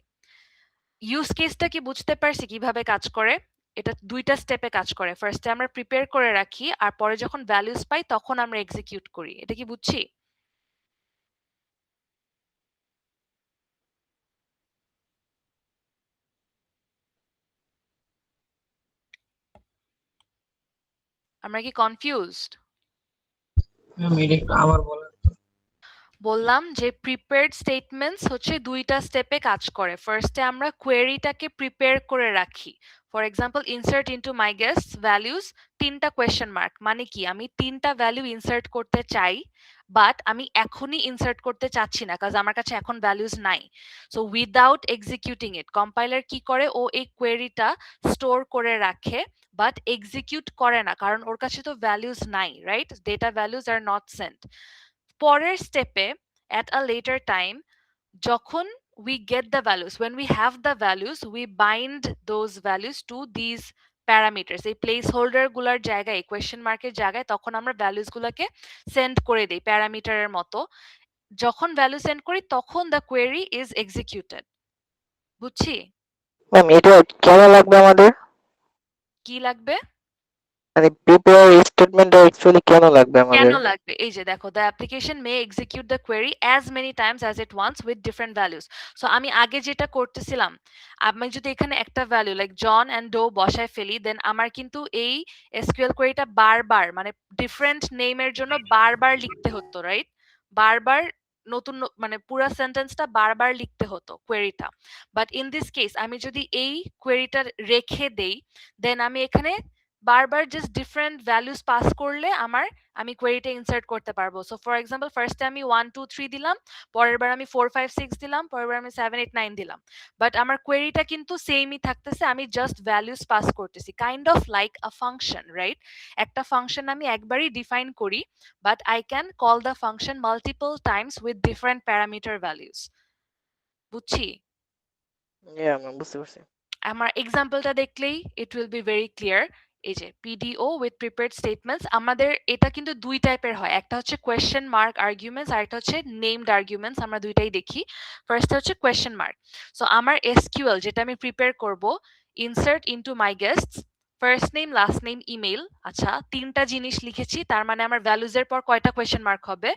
ইউজ কেসটা কি বুঝতে পারছি কিভাবে কাজ করে? এটা দুইটা স্টেপে কাজ করে। ফার্স্টে আমরা প্রিপেয়ার করে রাখি আর পরে যখন ভ্যালুস পাই তখন আমরা এক্সিকিউট করি। এটা কি বুঝছি? আমরা কি কনফিউজড? ম্যাম এটা একটু আবার বলেন। বললাম যে প্রিপেয়ার্ড স্টেটমেন্টস হচ্ছে দুইটা স্টেপে কাজ করে। ফার্স্টে আমরা কোয়েরিটাকে প্রিপেয়ার করে রাখি। For example insert into my guest values তিনটা কোয়েশ্চেন মার্ক, মানে কি আমি তিনটা ভ্যালু ইনসার্ট করতে চাই বাট আমি এখনই ইনসার্ট করতে চাচ্ছি না কারণ আমার কাছে এখন ভ্যালুস নাই। সো উইদাউট এক্সিকিউটিং ইট কম্পাইলার কি করে, ও এই কোয়েরিটা স্টোর করে রাখে বাট এক্সিকিউট করে না কারণ ওর কাছে তো ভ্যালুস নাই, right? Data values are not sent. পরের স্টেপে at a later time যখন we get the values, when we have the values we bind those values to these parameters, এই প্লেস হোল্ডার গুলার জায়গায় কোয়েশ্চেন মার্কের জায়গায় তখন আমরা ভ্যালুস গুলাকে সেন্ড করে দেই প্যারামিটারের মতো। যখন ভ্যালু সেন্ড করি তখন the query is executed। বুঝছি? ম্যাম এটা কেন লাগবে আমাদের? কি লাগবে? মানে প্রিপেয়ার স্টেটমেন্টটা অ্যাকচুয়ালি কেন লাগবে আমাদের? কেন লাগবে? এই যে দেখো, the application may execute the query as many times as it wants with different values. So আমি আগে যেটা করতেছিলাম, আমি যদি এখানে একটা value like John and Doe বসায় ফেলি দেন আমার কিন্তু এই এসকিউএল কোয়েরিটা বারবার মানে ডিফারেন্ট নেমের জন্য বারবার লিখতে হতো, রাইট? বারবার নতুন মানে পুরো সেন্টেন্সটা বারবার লিখতে হতো কোয়েরিটা। বাট ইন দিস কেস আমি যদি এই কোয়েরিটা রেখে দেই দেন আমি এখানে বারবার জাস্ট ডিফারেন্ট ভ্যালুস পাস করলে আমি কোয়েরিটা ইনসার্ট করতে পারবো। সো ফর এক্সাম্পল ফার্স্টে আমি 1 2 3 দিলাম, পরের বার আমি 4 5 6 দিলাম, পরের বার আমি 7 8 9 দিলাম, বাট আমার কোয়েরিটা কিন্তু সেমই থাকতেছে, আমি জাস্ট ভ্যালুস পাস করতেছি, kind of like a function, right? একটা ফাংশন আমি একবারই ডিফাইন করি but I can call the function multiple Times with different parameter values. বুঝছি? ইয়া ম্যাম বুঝতে পারছি। আমার এক্সাম্পলটা দেখলেই it will be very clear. এই যে পিডিও উইথ প্রিপেয়ার্ড স্টেটমেন্টস, আমাদের এটা কিন্তু দুই টাইপের হয়, একটা হচ্ছে কোয়েশ্চেন মার্ক আর্গুমেন্টস আর একটা হচ্ছে নেমড আর্গুমেন্টস। আমরা দুইটাই দেখি। ফার্স্ট হচ্ছে কোয়েশ্চেন মার্ক। সো আমার এসকিউএল যেটা আমি প্রিপেয়ার করব, insert into my guests first name last name email. আচ্ছা, তিনটা জিনিস লিখেছি, তার মানে আমার ভ্যালুজ এর পর কয়টা কোয়েশ্চেন মার্ক হবে?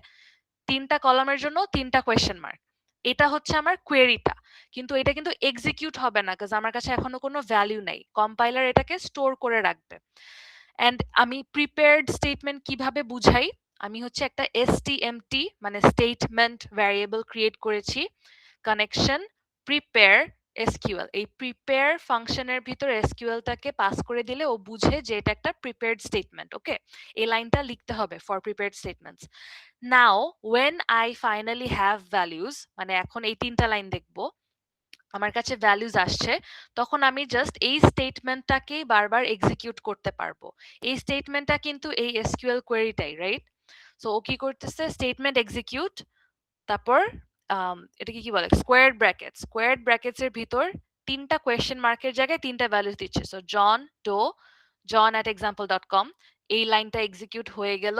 তিনটা কলামের জন্য তিনটা কোয়েশ্চেন মার্ক। এটা হচ্ছে আমার কোয়েরিটা, কিন্তু এটা কিন্তু এক্সিকিউট হবে না কারণ আমার কাছে এখনো কোনো ভ্যালু নাই। কম্পাইলার এটাকে স্টোর করে রাখবে। এন্ড আমি প্রিপেয়ার্ড স্টেটমেন্ট কিভাবে বুঝাই, আমি হচ্ছে একটা এসটিএমটি মানে স্টেটমেন্ট ভ্যারিয়েবল ক্রিয়েট করেছি, কানেকশন প্রিপেয়ার এসকিউএল। এই প্রিপেয়ার ফাংশনের ভিতর এসকিউএলটাকে পাস করে দিলে ও বুঝে যে এটা একটা প্রিপেয়ার্ড স্টেটমেন্ট। ওকে, এই লাইনটা লিখতে হবে for prepared statements. Now when I finally have values, মানে এখন এই তিনটা লাইন দেখবো, আমার কাছে ভ্যালুজ আসছে, তখন আমি জাস্ট এই স্টেটমেন্টটাকেই বারবার এক্সিকিউট করতে পারবো। এই স্টেটমেন্টটা কিন্তু এই এসকিউএল কোয়েরিটাই, রাইট? সো ও কি করতেছে, স্টেটমেন্ট এক্সিকিউট, তারপর এটাকে কি বলে, স্কোয়ার্ড ব্র্যাকেটস এর ভিতর তিনটা কোয়েশ্চেন মার্কের জায়গায় তিনটা ভ্যালুস দিচ্ছে। সো john@example.com, এই লাইনটা এক্সিকিউট হয়ে গেল,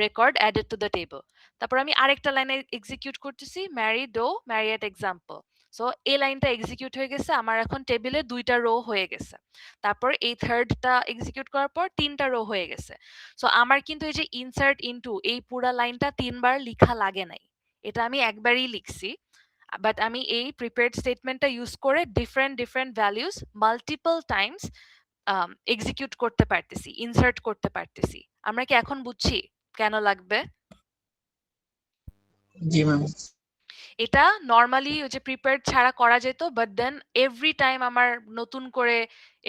record added to the table. তারপর আমি আরেকটা লাইনে এক্সিকিউট করতেছি, marry@example। সো এই লাইনটা এক্সিকিউট হয়ে গেছে, আমার এখন টেবিলে দুইটা রো হয়ে গেছে। তারপর এই থার্ডটা এক্সিকিউট করার পর তিনটা রো হয়ে গেছে। সো আমার কিন্তু এই যে ইনসার্ট ইনটু এই পুরা লাইনটা তিনবার লেখা লাগে নাই, এটা আমি একবারই লিখছি। বাট আমি এই প্রিপেয়ার্ড স্টেটমেন্টটা ইউজ করে different values multiple Times execute করতে পারতেছি, ইনসার্ট করতে পারতেছি। আমরা কি এখন বুঝছি কেন লাগবে? জি ম্যাম। এটা নরমালি ওই যে প্রিপেয়ার্ড ছাড়া করা যেত, বাট দেন এভরি টাইম আমার নতুন করে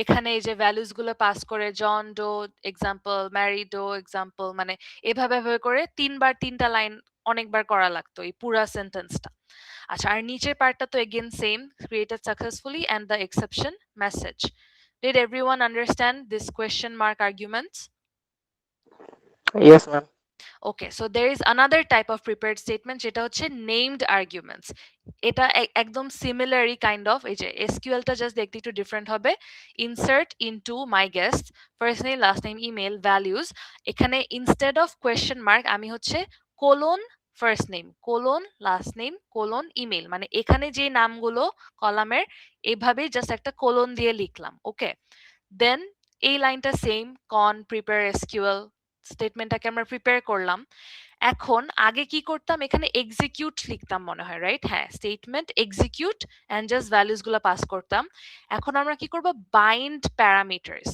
এখানে এই যে ভ্যালুস গুলো পাস করে John Doe example, Mary Doe example, মানে এভাবে এভাবে করে 3টা লাইন অনেকবার করা লাগতো এই পুরা সেন্টেন্সটা। আচ্ছা, আর নিচের পার্টটা তো again same, created successfully and the exception message. Did everyone understand this question mark arguments? Yes, ma'am. Okay, so there is another type of prepared statement যেটা হচ্ছে named arguments. এটা একদম similarly kind of, এই যে SQL টা just দেখতে একটু different হবে। Insert into my guest first name last name email values, এখানে instead of question mark আমি হচ্ছে colon first name colon last name colon email, মানে এখানে যে নামগুলো কলামের এইভাবেই জাস্ট একটা colon দিয়ে লিখলাম। ওকে, দেন এই লাইনটা সেম, কন প্রিপেয়ার এসকিউএল স্টেটমেন্টটাকে আমরা প্রিপেয়ার করলাম। এখন আগে কি করতাম, এখানে এক্সিকিউট লিখতাম মনে হয়, রাইট? হ্যাঁ, statement execute and just values গুলো পাস করতাম। এখন আমরা কি করব, বাইন্ড প্যারামিটারস।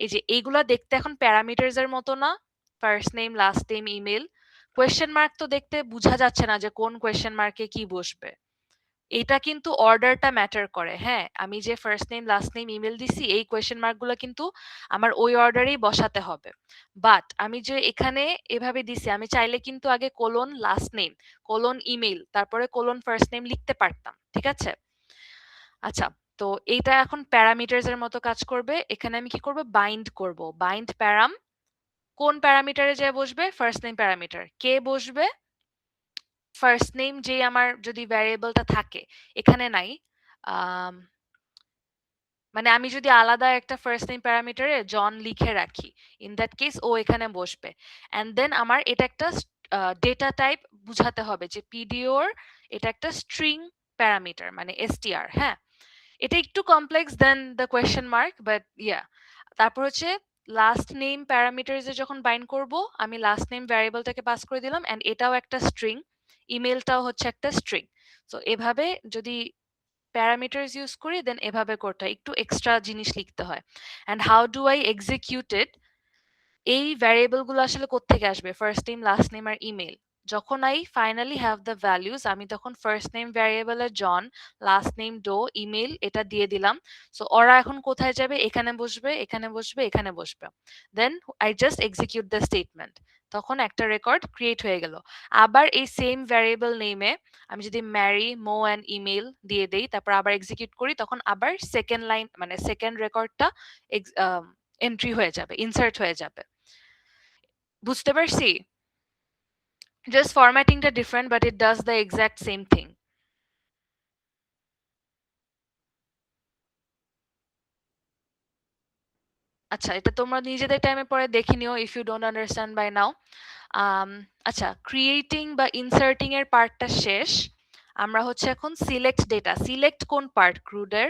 এই যে এইগুলা দেখতে এখন প্যারামিটারস এর মতো না, first name last name email. Question mark তো দেখতে বোঝা যাচ্ছে না যে কোন কোয়েশ্চেন মার্কে কি বসবে। এটা কিন্তু অর্ডারটা ম্যাটার করে। হ্যাঁ, আমি যে first name last name email দিছি এই কোয়েশ্চেন মার্কগুলো কিন্তু আমার ওই অর্ডারেই বসাতে হবে। বাট আমি যে এখানে এভাবে দিছি, আমি চাইলে কিন্তু আগে colon last name colon email তারপরে কোলন ফার্স্ট নেম লিখতে পারতাম। ঠিক আছে? আচ্ছা, তো এইটা এখন প্যারামিটারস এর মতো কাজ করবে। এখানে আমি কি করব, বাইন্ড করব। বাইন্ড প্যারাম, কোন প্যারামিটারে যে বসবে, ফার্স্ট নেম প্যারামিটার। কে বসবে, ফার্স্ট নেম যে আমার যদি ভ্যারিয়েবলটা থাকে এখানে নাই, মানে আমি যদি আলাদা একটা ফার্স্ট নেম প্যারামিটারে জন লিখে রাখি, ইন দ্যাট কেস ও এখানে বসবে। এন্ড দেন আমার এটা একটা ডেটা টাইপ বুঝাতে হবে যে পিডিওর এটা একটা স্ট্রিং প্যারামিটার, মানে এসটিআর। হ্যাঁ, এটা একটু complex then the question mark, but yeah. তারপর হচ্ছে লাস্ট নেম প্যারামিটারস এ যখন বাইন্ড করব, আমি লাস্ট নেম ভ্যারিয়েবলটাকে পাস করে দিলাম এন্ড এটাও একটা স্ট্রিং, ইমেলটাও হচ্ছে একটা স্ট্রিং। সো এভাবে যদি প্যারামিটারস ইউজ করি দেন এভাবে করতে হয়, একটু এক্সট্রা জিনিস লিখতে হয়। And how do I execute it, এই ভ্যারিয়েবল গুলো আসলে কোত্থেকে আসবে, ফার্স্ট নেম লাস্ট নেম আর ইমেল। যখন I finally have the values, আমি তখন ফার্স্ট নেম ভ্যারিয়েবলে John, last name Doe, email এটা দিয়ে দিলাম। সো ওরা এখন কোথায় যাবে, এখানে বসবে এখানে বসবে এখানে বসবে। Then I just execute the statement, তখন একটা রেকর্ড ক্রিয়েট হয়ে গেল। আবার এই সেম ভ্যারিয়েবল নেমে আমি যদি ম্যারি মো অ্যান্ড ইমেল দিয়ে দেই, তারপর আবার এক্সিকিউট করি, তখন আবার সেকেন্ড লাইন মানে সেকেন্ড রেকর্ডটা এন্ট্রি হয়ে যাবে, ইনসার্ট হয়ে যাবে। বুঝতে পারছি? জাস্ট ফরম্যাটিংটা different, but it does the exact same thing. আচ্ছা, এটা তোমরা নিজেদের টাইমে পরে দেখে নিও if you don't understand by now. আচ্ছা, ক্রিয়েটিং বা ইনসার্টিং এর পার্টটা শেষ। আমরা হচ্ছে এখন সিলেক্ট ডেটা। সিলেক্ট কোন পার্ট ক্রুডের?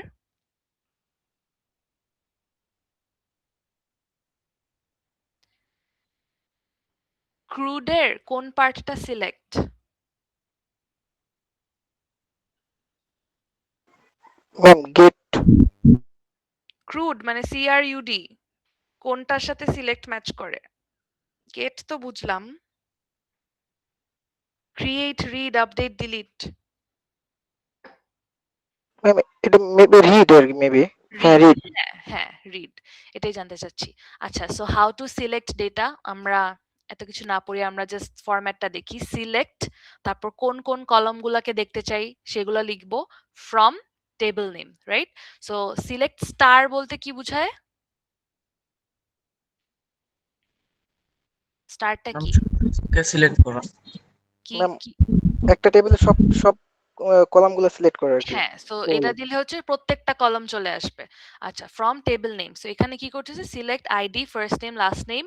ক্রুডের কোন পার্টটা সিলেক্ট? Ma'am, get. ক্রুড মানে সিআরইউডি, কোনটার সাথে সিলেক্ট ম্যাচ করে? গেট তো বুঝলাম, create, read, update, delete. Ma'am, it may be read or maybe. হ্যাঁ, রিড, read. হ্যাঁ রিড, এটাই জানতে চাচ্ছি। আচ্ছা, so how to select data, আমরা এত কিছু না পড়ি, আমরা জাস্ট ফরম্যাটটা দেখি। সিলেক্ট, তারপর কোন কোন কলামগুলোকে দেখতে চাই সেগুলো লিখবো, from table name, right? So select star বলতে কি বোঝায়? স্টারটা কি? কে সিলেক্ট করা। কি Ma'am, কি? একটা টেবিলে সব সব কলামগুলো সিলেক্ট করে আর কি। হ্যাঁ, সো ও, এটা দিলে হচ্ছে প্রত্যেকটা কলাম চলে আসবে। আচ্ছা, ফ্রম টেবিল নেম, সো এখানে কি করতেছে, select ID first name last name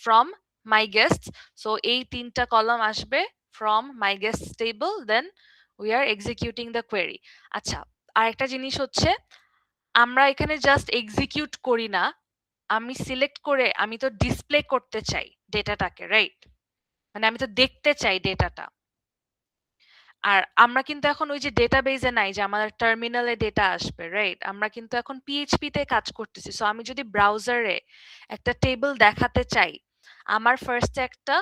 from my guest. So এই তিনটা কলাম আসবে from my guest table, then we are executing the query. আচ্ছা, আরেকটা জিনিস হচ্ছে, আমরা এখানে জাস্ট এক্সিকিউট করি না, আমি সিলেক্ট করে আমি তো ডিসপ্লে করতে চাই ডেটাটাকে, রাইট? মানে আমি তো দেখতে চাই ডেটাটা। আর আমরা কিন্তু এখন ওই যে ডেটাবেজে নাই যে আমাদের টার্মিনালে ডেটা আসবে, রাইট? আমরা কিন্তু এখন পিএইচপি তে কাজ করতেছি। সো আমি যদি ব্রাউজারে একটা টেবিল দেখাতে চাই, আমার ফার্স্টে একটা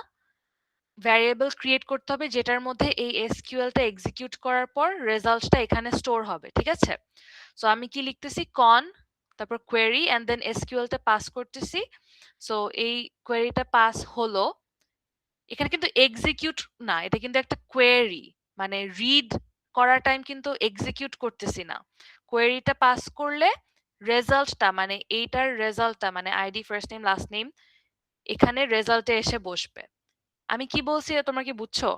ভ্যারিয়েবল ক্রিয়েট করতে হবে যেটার মধ্যে এই এসকিউএলটা এক্সিকিউট করার পর রেজাল্টটা এখানে স্টোর হবে, ঠিক আছে? সো আমি কি লিখতেছি, কন তারপর কোয়েরি এন্ড দেন এসকিউএলটা পাস করতেছি। সো এই কোয়েরিটা পাস হলো, এখানে কিন্তু এক্সিকিউট না, এটা কিন্তু একটা কোয়েরি, মানে রিড করার টাইম কিন্তু এক্সিকিউট করতেছি না। কোয়েরিটা পাস করলে রেজাল্টটা মানে এইটার রেজাল্টটা মানে ID first name last name এখানে রেজাল্টে এসে বসবে। আমি কি বলছি তোমরা কি বুঝছো?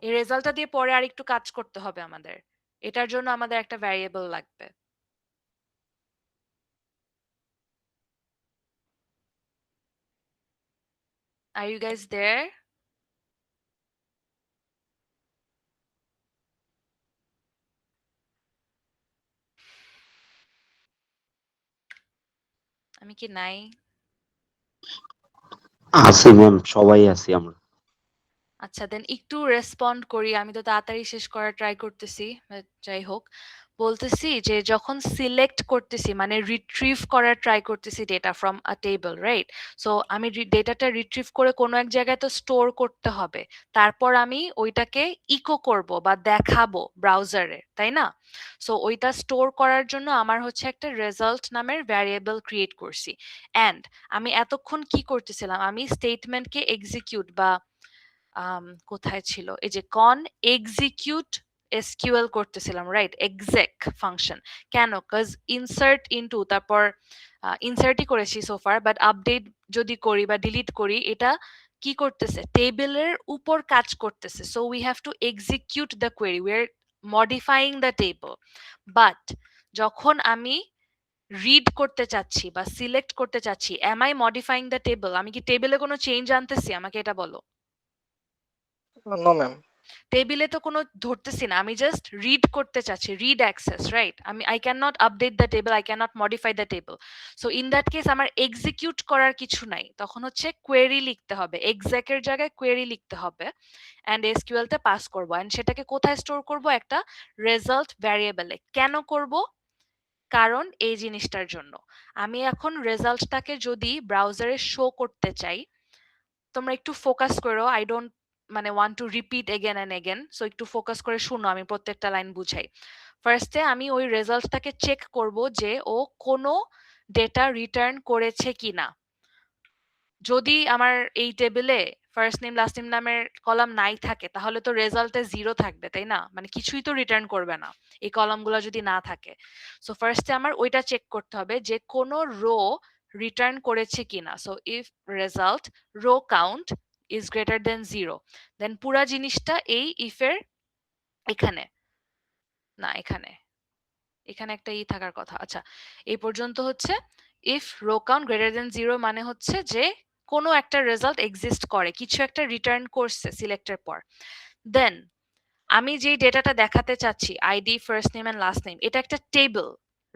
এই রেজাল্টটা দিয়ে পরে আর একটু কাজ করতে হবে আমাদের, এটার জন্য আমাদের একটা ভ্যারিয়েবল লাগবে। Are you guys there? আমি কি নাই? আছি ম্যাম, সবাই আছি আমরা। আচ্ছা দেন একটু রেসপন্ড করি, আমি তো তাড়াতাড়ি শেষ করার ট্রাই করতেছি, যাই হোক। বলতেছি যে যখন সিলেক্ট করতেছি মানে রিট্রিভ করার ট্রাই করতেছি data from a table, right? So আমি ডেটাটা রিট্রিভ করে কোনো এক জায়গায় তো স্টোর করতে হবে, তারপর আমি ওইটাকে ইকো করব বা দেখাবো ব্রাউজারে, তাই না? সো ওইটা স্টোর করার জন্য আমার হচ্ছে একটা রেজাল্ট নামের ভ্যারিয়েবল ক্রিয়েট করছি। অ্যান্ড আমি এতক্ষণ কি করতেছিলাম, আমি স্টেটমেন্টকে এক্সিকিউট বা কোথায় ছিল, এই যে কন এক্সিকিউট এসকিউএল করতেছিলাম, রাইট? Exact function. কেন? কজ ইনসার্ট ইনটু তারপর ইনসার্টই করেছি সোফার, বাট আপডেট যদি করি বা ডিলিট করি এটা কি করতেছে, টেবিলের উপর কাজ করতেছে। So we have to execute the query, we are modifying the table. But যখন আমি রিড করতে চাচ্ছি বা সিলেক্ট করতে চাচ্ছি, am I modifying the table? আমি কি টেবিলে কোনো চেঞ্জ আনতেছি? আমাকে এটা বলো। No ma'am. টেবিলে তো কোনো ধরতেছি না, আমি জাস্ট রিড করতে চাচ্ছি, রিড অ্যাক্সেস, রাইট? আমি I can not update the table, I can not modify the table. So in that case আমার এক্সিকিউট করার কিছু নাই, তখন হচ্ছে কোয়েরি লিখতে হবে, এক্সাকের জায়গায় কোয়েরি লিখতে হবে অ্যান্ড এসকিউএলটা পাস করব অ্যান্ড সেটাকে কোথায় স্টোর করব, একটা রেজাল্ট ভ্যারিয়েবলে। কেন করব? কারণ এই জিনিসটার জন্য আমি এখন রেজাল্টটাকে যদি ব্রাউজারে শো করতে চাই, তোমরা একটু ফোকাস করো, আই ডোন্ট মানে want to repeat again and again, so একটু ফোকাস করে শুনো, আমি প্রত্যেকটা লাইন বুঝাই। ফার্স্টে আমি ওই রেজাল্টটাকে চেক করব যে ও কোনো ডেটা রিটার্ন করেছে কিনা। যদি আমার এই টেবিলে ফার্স্ট নেম লাস্ট নেম নামের কলাম নাই থাকে তাহলে তো রেজাল্টে জিরো থাকবে, তাই না? মানে কিছুই তো রিটার্ন করবে না এই কলামগুলো যদি না থাকে। সো ফার্স্টে আমার ওইটা চেক করতে হবে যে কোনো রো রিটার্ন করেছে কিনা। So if result row count is greater than 0, then পুরা জিনিসটা এই ইফের এখানে না, এখানে এখানে একটা ই থাকার কথা। আচ্ছা, এই পর্যন্ত হচ্ছে if row count greater than 0 মানে হচ্ছে যে কোনো একটা রেজাল্ট এক্সিস্ট করে, কিছু একটা রিটার্ন করছে সিলেক্টের পর। দেন আমি যেই ডেটাটা দেখাতে চাচ্ছি, ID first name and last name, এটা একটা টেবল,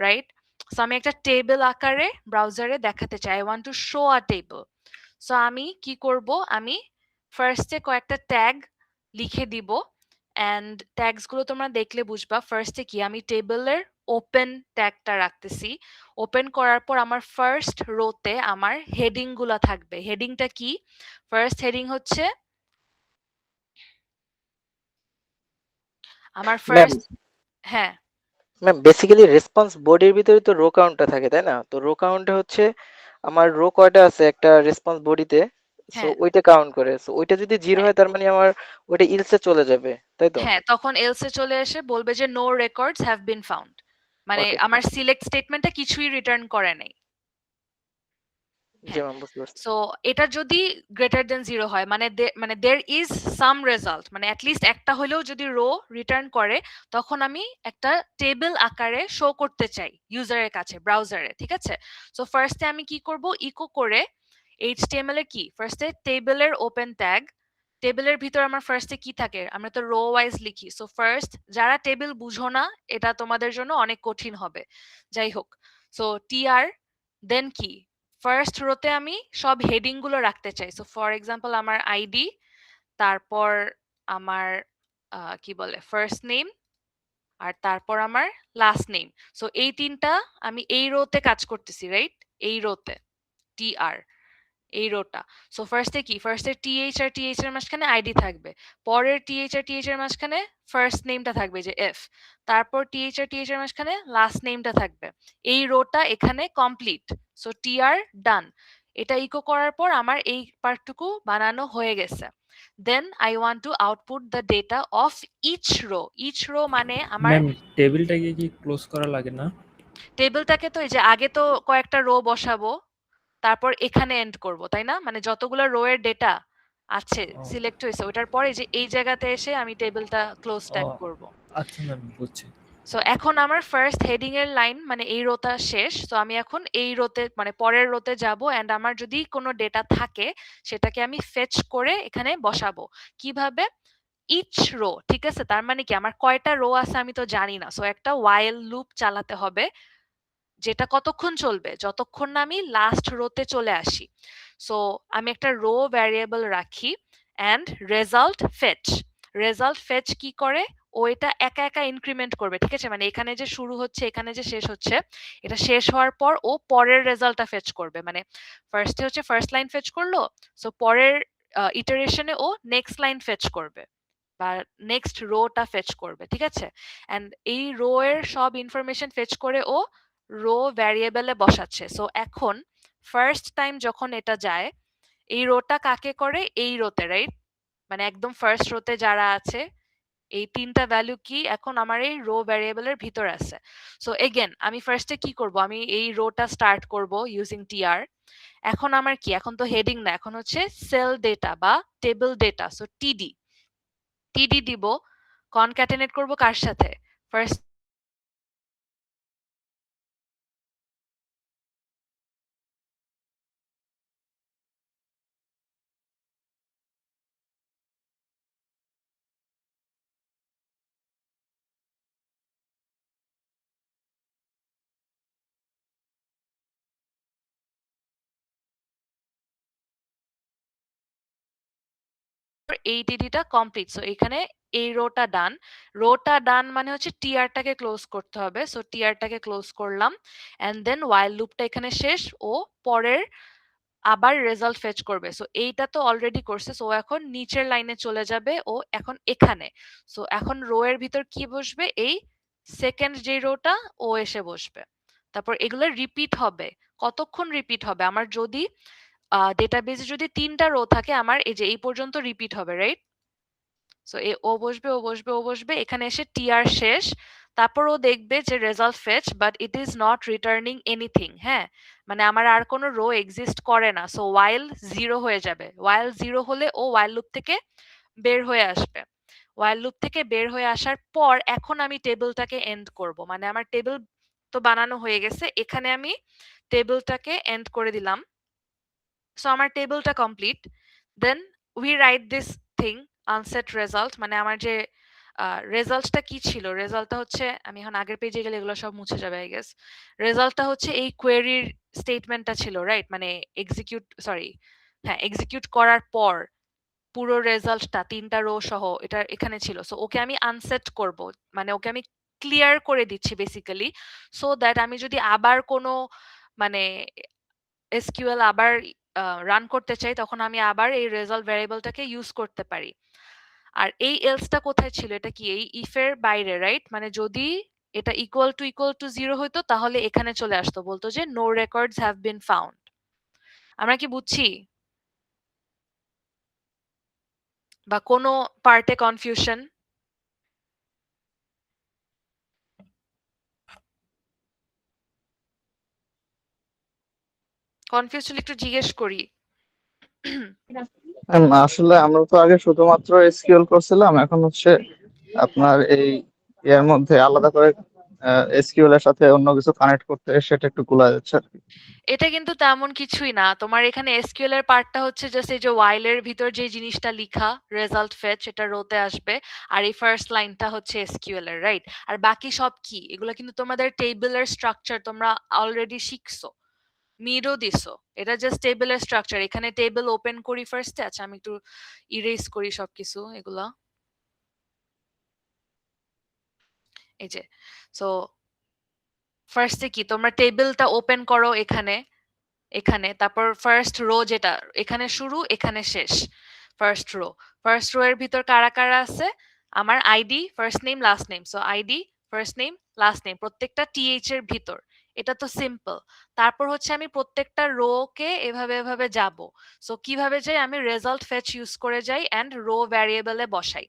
রাইট? সো আমি একটা টেবল আকারে ব্রাউজারে দেখাতে চাই, I want to show a table. So আমি কি করব, আমি ফার্স্টে কয়েকটা ট্যাগ লিখে দিব অ্যান্ড ট্যাগস গুলো তোমরা দেখলে বুঝবা। ফার্স্টে কি আমি টেবিলের ওপেন ট্যাগটা রাখতেছি, ওপেন করার পর আমার ফার্স্ট রোতে আমার হেডিং গুলা থাকবে। হেডিংটা কি? ফার্স্ট হেডিং হচ্ছে আমার ম্যাম, ফার্স্ট, হ্যাঁ ম্যাম বেসিক্যালি রেসপন্স বডির ভিতরে তো রো কাউন্টটা থাকে, তাই না? তো রো কাউন্টে হচ্ছে আমার রো কয়টা আছে একটা রেসপন্স বডিতে, সো হ্যাঁ ওইটা কাউন্ট করে। সো ওইটা যদি জিরো হ্যাঁ হয় তার মানে আমার ওইটা ইলসে চলে যাবে, তাই তো? হ্যাঁ, তখন এলসে চলে এসে বলবে যে no records have been found, মানে ওকে, আমার সিলেক্ট স্টেটমেন্টটা কিছুই রিটার্ন করে নাই। জি হ্যাঁ, ম্যাম, বুঝতে পারছি। সো এটা যদি গ্রেটার দেন 0 হয় মানে মানে দেয়ার ইজ সাম রেজাল্ট, মানে অ্যাটলিস্ট একটা হলেও যদি রো রিটার্ন করে, তখন আমি একটা টেবিল আকারে শো করতে চাই ইউজারের কাছে ব্রাউজারে, ঠিক আছে? সো ফার্স্টে আমি কি করব, ইকো করে এইচটিএমএল এর কি ফার্স্টে টেবিলের ওপেন ট্যাগ, টেবিলের ভিতর আমার ফার্স্টে কি থাকে, আমরা তো রো ওয়াইজ লিখি। সো ফার্স্ট যারা টেবিল বুঝো না এটা তোমাদের জন্য অনেক কঠিন হবে, যাই হোক। সো টিআর দেন কি ফার্স্ট রোতে আমি সব হেডিং গুলো রাখতে চাই। সো ফর এক্সাম্পল আমার আইডি, তারপর আমার কি বলে ফার্স্ট নেম, আর তারপর আমার লাস্ট নেম। সো এই তিনটা আমি এই রোতে কাজ করতেছি, রাইট? এই রোতে টিআর এই রোটা। সো ফার্স্টে কি, ফার্স্টে টিএইচ আর টিএইচ এর মাঝখানে আইডি থাকবে, পরের টিএইচ আর টিএইচ এর মাঝখানে ফার্স্ট নেমটা থাকবে যে এফ, তারপর টিএইচ আর টিএইচ এর মাঝখানে লাস্ট নেমটা থাকবে। এই রোটা এখানে কমপ্লিট। সো টিআর ডান। এটা ইকো করার পর আমার এই পার্টটুকু বানানো হয়ে গেছে। Then I want to output the data of each row. Each row মানে আমার ম্যাম টেবিলটাকে কি ক্লোজ করা লাগে না? টেবিলটাকে তো এই যে আগে তো কয়েকটা রো বসাবো, তারপর এখানে এন্ড করব, তাই না? মানে যতগুলো রো এর ডেটা আছে ও। সিলেক্ট হয়েছে, ওটার পরে যে এই জায়গাতে এসে আমি টেবিলটা ক্লোজ ট্যাগ ও। করব। আচ্ছা ম্যাম, বুঝছি। সো এখন আমার ফার্স্ট হেডিং এর লাইন মানে এই রোটা শেষ। সো আমি এখন এই রোতে মানে পরের রোতে যাব, এন্ড আমার যদি কোনো ডেটা থাকে সেটাকে আমি ফেচ করে এখানে বসাবো। কিভাবে? ইচ রো, ঠিক আছে? তার মানে কি আমার কয়টা রো আছে আমি তো জানি না। সো একটা while লুপ চালাতে হবে, যেটা কতক্ষণ চলবে? যতক্ষণ না আমি লাস্ট রোতে চলে আসি। সো আমি একটা রো ভ্যারিয়েবল রাখি and result fetch. Result fetch কি করে? ও এটা একা একা ইনক্রিমেন্ট করবে, ঠিক আছে? মানে এখানে যে শুরু হচ্ছে এখানে যে শেষ হচ্ছে, এটা শেষ হওয়ার পর ও পরের রেজাল্টটা ফেচ করবে। মানে ফার্স্টে হচ্ছে ফার্স্ট লাইন ফেচ করলো, সো পরের ইটারেশনে ও নেক্সট লাইন ফেচ করবে বা নেক্সট রোটা ফেচ করবে, ঠিক আছে? এন্ড এই রো এর সব ইনফরমেশন ফেচ করে ও রো ভ্যারিয়েবলে বসাচ্ছে। সো এখন ফার্স্ট টাইম যখন এটা যায়, এই রোটা কাকে করে? এই রোতে, রাইট? মানে একদম ফার্স্ট রোতে যারা আছে এই তিনটা ভ্যালু কি এখন আমার এই রো ভ্যারিয়েবলের ভিতর আছে। সো এগেন আমি ফার্স্টে কি করব? আমি এই রোটা স্টার্ট করব ইউজিং টিআর। এখন আমার কি, এখন তো হেডিং না, এখন হচ্ছে সেল ডেটা বা টেবিল ডেটা। সো টিডি, টিডি দিব, কনক্যাটেনেট করব কার সাথে? ফার্স্ট এই টিডিটা কমপ্লিট। সো এখানে এই রোটা ডান। রোটা ডান মানে হচ্ছে টিআরটাকে ক্লোজ করতে হবে। সো টিআরটাকে ক্লোজ করলাম এন্ড দেন while লুপটা এখানে শেষ, ও পরের আবার রেজাল্ট ফেচ করবে। সো এইটা তো অলরেডি করছে। সো এখন নিচের লাইনে চলে যাবে, ও এখন এখানে। সো এখন রো এর ভিতর কি বসবে? এই সেকেন্ড যে রোটা ও এসে বসবে। তারপর এগুলো রিপিট হবে। কতক্ষণ রিপিট হবে? আমার যদি ডেটাবেসে যদি ৩টা রো থাকে, আমার এই যে এই পর্যন্ত রিপিট হবে, রাইট? সো ও বসবে, ও বসবে, ও বসবে, এখানে এসে টিআর শেষ। তারপর ও দেখবে যে result fetch but it is not returning anything. হ্যাঁ, মানে আমার আর কোনো রো এক্সিস্ট করে না। সো while 0 হয়ে যাবে। while 0 হলে ও while লুপ থেকে বের হয়ে আসবে। while লুপ থেকে বের হয়ে আসার পর এখন আমি টেবিলটাকে এন্ড করব। মানে আমার টেবিল তো বানানো হয়ে গেছে, এখানে আমি টেবিলটাকে এন্ড করে দিলাম। সো আমার টেবিলটা complete. Then we write this thing unset result. মানে আমার যে রেজাল্টটা কি ছিল? রেজাল্টটা হচ্ছে, আমি এখন আগের পেজে গেলে এগুলো সব মুছে যাবে আই গেস। রেজাল্টটা হচ্ছে এই কোয়েরির স্টেটমেন্টটা ছিল, রাইট? মানে এক্সিকিউট করার পর পুরো রেজাল্টটা ৩টা রো সহ এটা এখানে ছিল। সো ওকে আমি আনসেট করব, মানে ওকে আমি ক্লিয়ার করে দিচ্ছি বেসিক্যালি, সো দ্যাট আমি যদি আবার কোনো মানে এসকিউএল আবার রান করতে চাই, তখন আমি আবার এই রেজাল্ট ভ্যারিয়েবলটাকে ইউজ করতে পারি। আর এই এলসটা কোথায় ছিল? এটা কি এই ইফ এর বাইরে, রাইট? মানে যদি এটা ইকুয়াল টু 0 হইতো তাহলে এখানে চলে আসতো, বলতো যে no records have been found. আমরা কি বুঝছি? বা কোনো পার্টে কনফিউশন? কনফিউজ হলে একটু জিজ্ঞেস করি। আসলে আমরা তো আগে শুধুমাত্র এসকিউএল করছিলাম, এখন হচ্ছে আপনার এই এর মধ্যে আলাদা করে এসকিউএল এর সাথে অন্য কিছু কানেক্ট করতে, সেটা একটু গোলা যাচ্ছে আর কি। এটা কিন্তু তেমন কিছুই না। তোমার এখানে এসকিউএল এর পার্টটা হচ্ছে জাস্ট এই যে while এর ভিতর যে জিনিসটা লিখা রেজাল্ট ফেচ, এটা রোতে আসবে। আর এই ফার্স্ট লাইনটা হচ্ছে এসকিউএল এর, রাইট? আর বাকি সব কি? এগুলো কিন্তু তোমাদের টেবিলের স্ট্রাকচার তোমরা অলরেডি শিখছো, মিডও দিছো। এটা জাস্ট টেবিলের স্ট্রাকচার। এখানে টেবিল ওপেন করি ফার্স্টে। আচ্ছা আমি একটু ইরেজ করি সবকিছু এগুলা। এই যে, সো ফার্স্টে কি তোমরা টেবিলটা ওপেন করো এখানে, এখানে, তারপর ফার্স্ট রো যেটা এখানে শুরু এখানে শেষ, ফার্স্ট রো এর ভিতর কারা কারা আছে, আমার ID first name last name, so ID first name last name প্রত্যেকটা টিএইচ এর ভিতর। এটা তো সিম্পল। তারপর হচ্ছে আমি প্রত্যেকটা রো কে এভাবে এভাবে যাব। সো কিভাবে যাই, আমি রেজাল্ট ফেচ ইউজ করে যাই এন্ড রো ভ্যারিয়েবলে বসাই।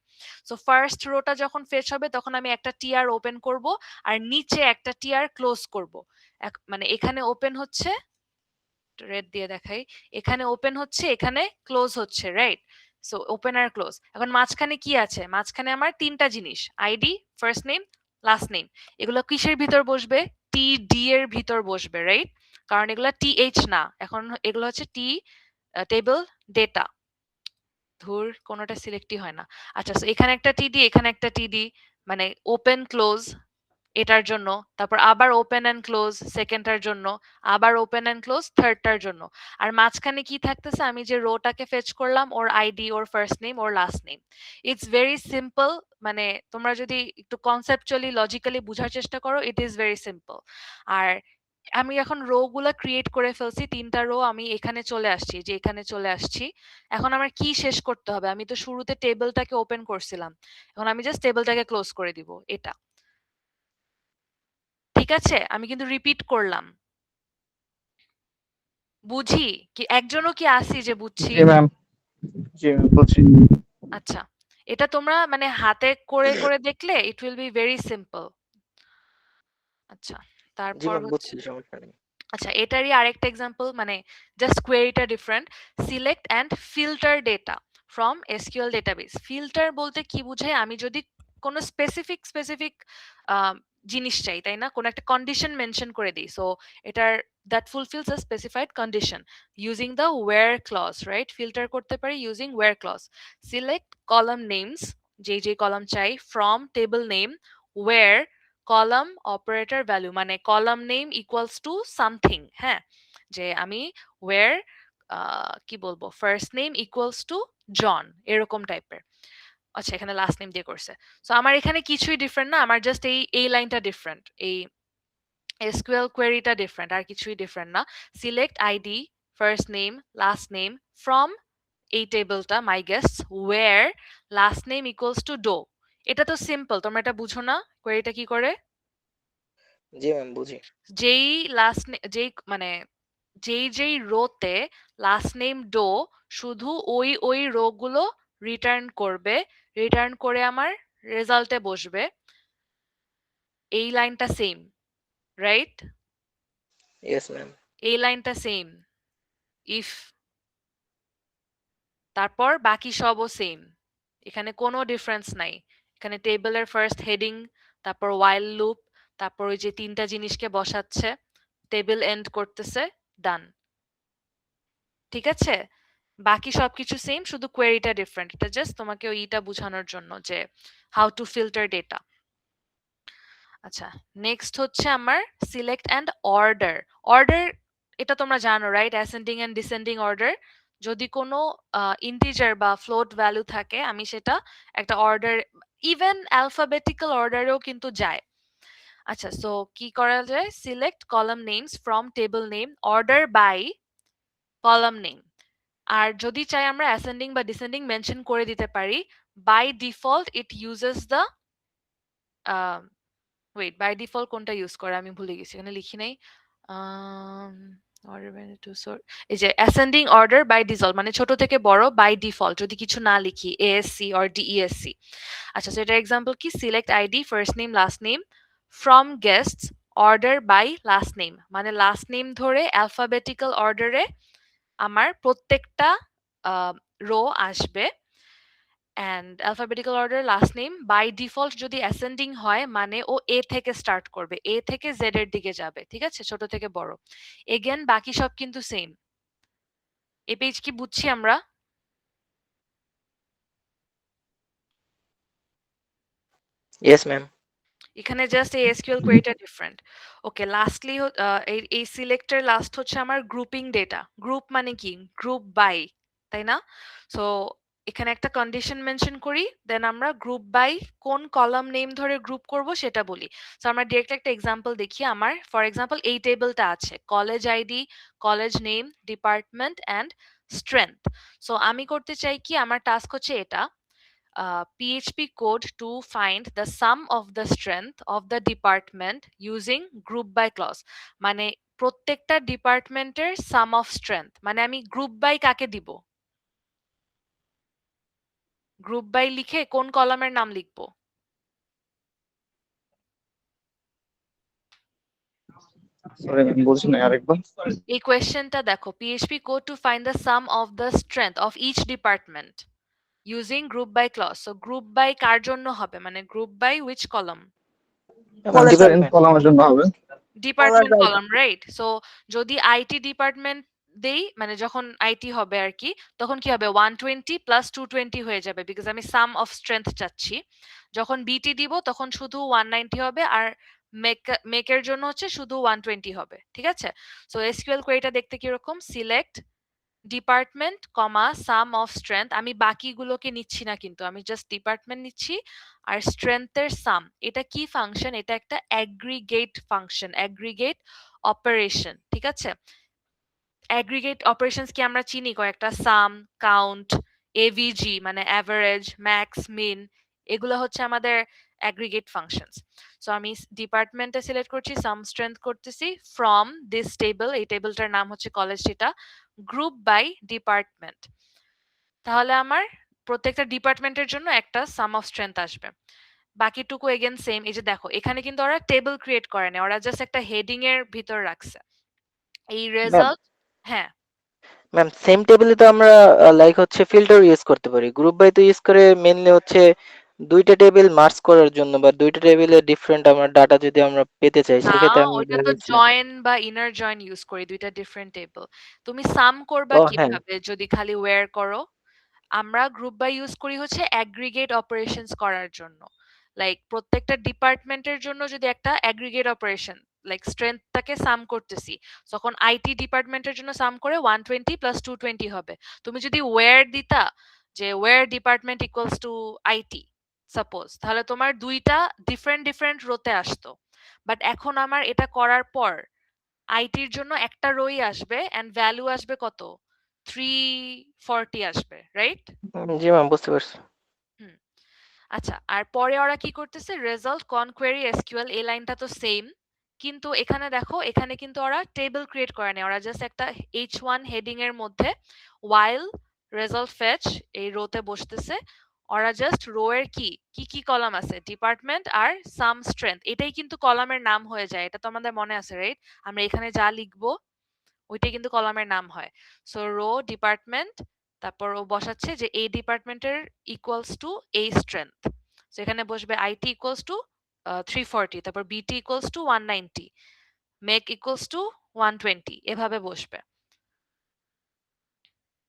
সো ফার্স্ট রোটা যখন ফেচ হবে তখন আমি একটা টিআর ওপেন করব আর নিচে একটা টিআর ক্লোজ করব। মানে এখানে ওপেন হচ্ছে, রেড দিয়ে দেখাই, এখানে ওপেন হচ্ছে এখানে ক্লোজ হচ্ছে, রাইট? সো ওপেন আর ক্লোজ। এখন মাঝখানে কি আছে, মাঝখানে আমার তিনটা জিনিস, ID first name last name, এগুলো কিসের ভিতর বসবে, টি ডি এর ভিতর বসবে, রাইট? কারণ এগুলো টিএইচ না, এখন এগুলো হচ্ছে টি টেবল ডেটা। ধুর, কোনোটা সিলেক্টই হয় না। আচ্ছা, so এখানে একটা টিডি এখানে একটা টিডি, মানে ওপেন ক্লোজ এটার জন্য, তারপর আবার ওপেন এন্ড ক্লোজ সেকেন্ডটার জন্য, আবার ওপেন এন্ড ক্লোজ থার্ডটার জন্য। আর মাঝখানে কি থাকতেছে, আমি যে রোটাকে ফেচ করলাম ওর আইডি, ওর ফার্স্ট নেম, ওর last name. It's very simple, মানে তোমরা যদি একটু কনসেপচুয়ালি লজিক্যালি বুঝার চেষ্টা করো, ইট ইজ ভেরি সিম্পল। আর আমি এখন রো গুলা ক্রিয়েট করে ফেলছি, তিনটা রো আমি এখানে চলে আসছি, যে এখানে চলে আসছি। এখন আমার কি শেষ করতে হবে, আমি তো শুরুতে টেবিলটাকে ওপেন করছিলাম, এখন আমি জাস্ট টেবিলটাকে ক্লোজ করে দিব, এটা ঠিক আছে? আমি কিন্তু রিপিট করলাম, বুঝি কি একজনও কি আসি যে বুঝছি? জি ম্যাম, জি ম্যাম বুঝছি। আচ্ছা, এটা তোমরা মানে হাতে করে করে দেখলে it will be very simple. আচ্ছা, জি তারপর ম্যাম, হচ্ছে, বুঝছি, সমস্যা নেই। আচ্ছা এটারই আরেকটা এক্সাম্পল, মানে জাস্ট কোয়েরিটা different. Select and filter data from SQL database. Filter বলতে কি বুঝায়, আমি যদি কোনো স্পেসিফিক জিনিস চাই, তাই না, কোনো একটা কন্ডিশন মেনশন করে দিই, সো এটার that fulfills a specified condition using the where clause, right? Filter করতে পারি using where clause. Select column names, যে কলাম চাই, from table name, where column operator value, মানে column name equals to something, হ্যাঁ, যে আমি where কি বলবো, first name equals to John, এরকম টাইপের। আচ্ছা, এখানে লাস্ট নেম দিয়ে করছে। সো আমার এখানে কিছুই ডিফারেন্ট না, আমার জাস্ট এই লাইনটা ডিফারেন্ট, এই এসকিউএল কোয়েরিটা ডিফারেন্ট, আর কিছুই ডিফারেন্ট না। Select ID first name last name from এই টেবিলটা my guest, where last name equals to Doe. এটা তো সিম্পল, তোমরা এটা বুঝো না কোয়েরিটা কি করে? জি ম্যাম, বুঝি। যেই যেই মানে যেই রোতে লাস্ট নেম ডো, শুধু ওই রো গুলো রিটার্ন করবে, রিটার্ন করে আমার রেজাল্টে বসবে। এই লাইনটা সেম, রাইট? Yes ma'am. এই লাইনটা সেম, ইফ, তারপর বাকি সবও সেম, এখানে কোনো ডিফারেন্স নাই। এখানে টেবিলের ফার্স্ট হেডিং, তারপর ওয়াইল লুপ, তারপর ওই যে তিনটা জিনিসকে বসাচ্ছে, টেবিল এন্ড করতেছে, ডান, ঠিক আছে? বাকি সবকিছু সেম, শুধু কোয়েরিটা ডিফারেন্ট। এটা জাস্ট তোমাকে ওইটা বোঝানোর জন্য যে হাউ টু ফিল্টার ডেটা। আচ্ছা, নেক্সট হচ্ছে আমার সিলেক্ট অ্যান্ড অর্ডার। অর্ডার এটা তোমরা জানো, right? Ascending and descending order. যদি কোনো ইন্টিজার বা ফ্লোট ভ্যালু থাকে, আমি সেটা একটা অর্ডার, ইভেন অ্যালফাবেটিক্যাল অর্ডারেও কিন্তু যায়। আচ্ছা, সো কি করা যায়, select column names from table name, order by column name. আর যদি চাই আমরা অ্যাসেন্ডিং বা ডিসেন্ডিং মেনশন করে দিতে পারি। By default it uses the, wait, by default কোনটা ইউজ করে আমি ভুলে গেছি, এখানে লিখি নাই। এই যে অ্যাসেন্ডিং অর্ডার বাই ডিফল্ট, মানে ছোট থেকে বড় বাই ডিফল্ট, যদি কিছু না লিখি, এএসসি অর ডিইএসসি। আচ্ছা, সো এটার এক্সাম্পল কি, select ID first name last name from guests, order by last name, মানে লাস্ট নেম ধরে অ্যালফাবেটিক্যাল অর্ডারে আমার প্রত্যেকটা রো আসবে। And alphabetical order last name by default যদি অ্যাসেন্ডিং হয়, মানে ও এ থেকে স্টার্ট করবে, এ থেকে জেড এর দিকে যাবে, ঠিক আছে, ছোট থেকে বড়। এগেন বাকি সব কিন্তু সেম। এই পেজ কি বুঝছি আমরা? Yes ma'am. এখানে জাস্ট এই এসকিউএল কোয়েরিটা ডিফারেন্ট। ওকে, লাস্টলি এই সিলেক্টের লাস্ট হচ্ছে আমার গ্রুপিং ডেটা। গ্রুপ মানে কি, গ্রুপ বাই, তাই না? সো এখানে একটা কন্ডিশন মেনশন করি, দেন আমরা গ্রুপ বাই কোন কলাম নেম ধরে গ্রুপ করব সেটা বলি। সো আমরা ডিরেক্ট একটা এক্সাম্পল দেখি। আমার ফর এক্সাম্পল এই টেবিলটা আছে college ID, college name, department and strength. So আমি করতে চাই কি, আমার টাস্ক হচ্ছে এটা, PHP code to find the sum of the strength of the department using group by clause। মানে প্রত্যেকটা ডিপার্টমেন্টের সাম অফ স্ট্রেংথ, মানে আমি গ্রুপ বাই কাকে দিব, গ্রুপ বাই লিখে কোন কলামের নাম লিখবো? সরি ম্যাম, বুঝি নাই, আরেকবার। এই কোয়েশ্চেনটা দেখো, PHP code to find the sum of the strength of each department using group by clause। So group by কার জন্য হবে, মানে group by which column? Different কলামের জন্য হবে। Department column, right? সো যদি আইটি ডিপার্টমেন্ট দেই, মানে যখন আইটি হবে আর কি, তখন কি হবে 120 প্লাস 220 হয়ে যাবে, বিকজ আমি সাম অফ স্ট্রেংথ চাচ্ছি। যখন বিটি দিব তখন শুধু 190 হবে, আর মেকের জন্য হচ্ছে শুধু 120 হবে, ঠিক আছে? সো এসকিউএল কোয়েরিটা দেখতে কিরকম, select department comma some of strength, আমি বাকিগুলোকে নিচ্ছি না কিন্তু, আমি জাস্ট ডিপার্টমেন্ট নিচ্ছি আর স্ট্রেংথের সাম। এটা কি ফাংশন? এটা একটা অ্যাগ্রিগেট ফাংশন, অ্যাগ্রিগেট অপারেশন, ঠিক আছে? অ্যাগ্রিগেট অপারেশনস কি আমরা চিনি কয়েকটা, সাম, কাউন্ট, এভিজি মানে অ্যাভারেজ, ম্যাক্স, মিন, এগুলো হচ্ছে আমাদের অ্যাগ্রিগেট ফাংশনস। সো আমি ডিপার্টমেন্টে সিলেক্ট করছি, সাম স্ট্রেংথ করতেছি ফ্রম দিস টেবল, এই টেবিলটার নাম হচ্ছে college data, group by department. তাহলে আমার প্রত্যেকটা ডিপার্টমেন্টের জন্য একটা সাম অফ স্ট্রেংথ আসবে। বাকিটুকু এগেন সেম। এই যে দেখো, এখানে কিন্তু ওরা টেবিল ক্রিয়েট করে না, ওরা জাস্ট একটা হেডিং এর ভিতর রাখছে এই রেজাল্ট। হ্যাঁ ম্যাম সেম টেবিলে তো আমরা লাইক হচ্ছে ফিল্টার ইউজ করতে পারি, গ্রুপ বাই তো ইউজ করে মেইনলি হচ্ছে দুইটা টেবিল মার্জ করার জন্য, বা দুইটা টেবিলে ডিফারেন্ট আমরা ডাটা যদি আমরা পেতে চাই না, সেক্ষেত্রে আমরা ওটা দেখা তো যাচ্ছে। জয়েন বা ইনার জয়েন ইউজ করি, দুইটা ডিফারেন্ট টেবল। তুমি সাম করবা ও হ্যাঁ, কিভাবে যদি খালি ওয়্যার করো? আমরা গ্রুপ বাই ইউজ করি হচ্ছে অ্যাগ্রিগেট অপারেশনস করার জন্য। লাইক প্রত্যেকটা ডিপার্টমেন্টের জন্য যদি একটা অ্যাগ্রিগেট অপারেশন, লাইক স্ট্রেংথটাকে সাম করতেছি, তখন আইটি ডিপার্টমেন্টের জন্য সাম করে 120 প্লাস 220 হবে। তুমি যদি ওয়্যার দিতা যে where department equals to IT suppose, তাহলে তোমার দুইটা ডিফারেন্ট ডিফারেন্ট রোতে আসতো। বাট এখন আমার এটা করার পর আইটির জন্য একটা রোই আসবে এন্ড ভ্যালু আসবে কত, 340 আসবে, রাইট? জি ম্যাম বুঝতে পারছি। হুম, আচ্ছা। আর পরে ওরা কি করতেছে, রেজাল্ট কনকোয়েরি এসকিউএল, এই লাইনটা তো সেম, কিন্তু এখানে দেখো, এখানে কিন্তু ওরা টেবিল ক্রিয়েট করে না, ওরা জাস্ট একটা H1 হেডিং এর মধ্যে while রেজাল্ট ফেচ এই রোতে বসতেছে। ওরা জাস্ট রো এর কি কি কি কলাম আছে, ডিপার্টমেন্ট আর সাম স্ট্রেংথ, এটাই কিন্তু কলামের নাম হয়ে যায়। এটা তো আমাদের মনে আছে, রাইট? আমরা এখানে যা লিখবো ওইটাই কিন্তু কলামের নাম হয়। সো রো ডিপার্টমেন্ট, তারপর ও বসাচ্ছে যে এই ডিপার্টমেন্টের ইকুয়ালস টু এই স্ট্রেংথ। সো এখানে বসবে আইটি ইকুয়ালস টু 340, তারপর বিটি equals to 190, make equals to 120, এভাবে বসবে।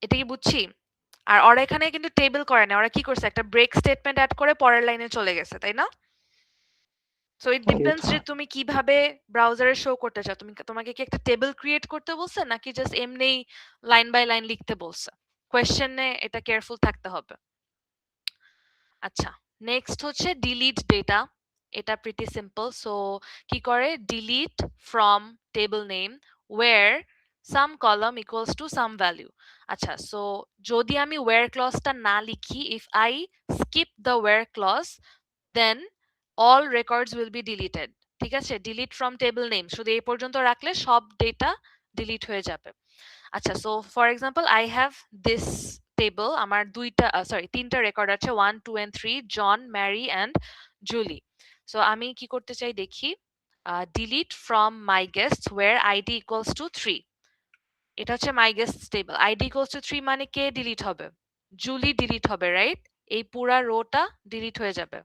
এটা কি বুঝছি? আর ওরা এখানে কিন্তু টেবিল করে না, ওরা কি করছে, একটা ব্রেক স্টেটমেন্ট অ্যাড করে পরের লাইনে চলে গেছে, তাই না? সো ইট ডিপেন্ডস যে তুমি কিভাবে ব্রাউজারে শো করতে চাও। তোমাকে কি একটা টেবিল ক্রিয়েট করতে বলছে, নাকি জাস্ট এমনি লাইন বাই লাইন লিখতে বলছে? কোয়েশ্চেনে এটা কেয়ারফুল থাকতে হবে। আচ্ছা, নেক্সট হচ্ছে ডিলিট ডেটা। এটা প্রিটি সিম্পল। সো কি করে, delete from table name where some column equals to some value। আচ্ছা, সো যদি আমি where ক্লজটা না লিখি, if I skip the where clause then all records will be deleted। ঠিক আছে, ডিলিট ফ্রম টেবল নেম শুধু এই পর্যন্ত রাখলে সব ডেটা ডিলিট হয়ে যাবে। আচ্ছা, so for example I have this table, আমার তিনটা রেকর্ড আছে 1 2 and 3, John, Mary and Julie. So আমি কি করতে চাই দেখি, delete from my guests where ID equals to 3। এটা হচ্ছে my guests table, ID equals to 3 মানে কে ডিলিট হবে, জুলি ডিলিট হবে, রাইট? এই পুরা রোটা ডিলিট হয়ে যাবে।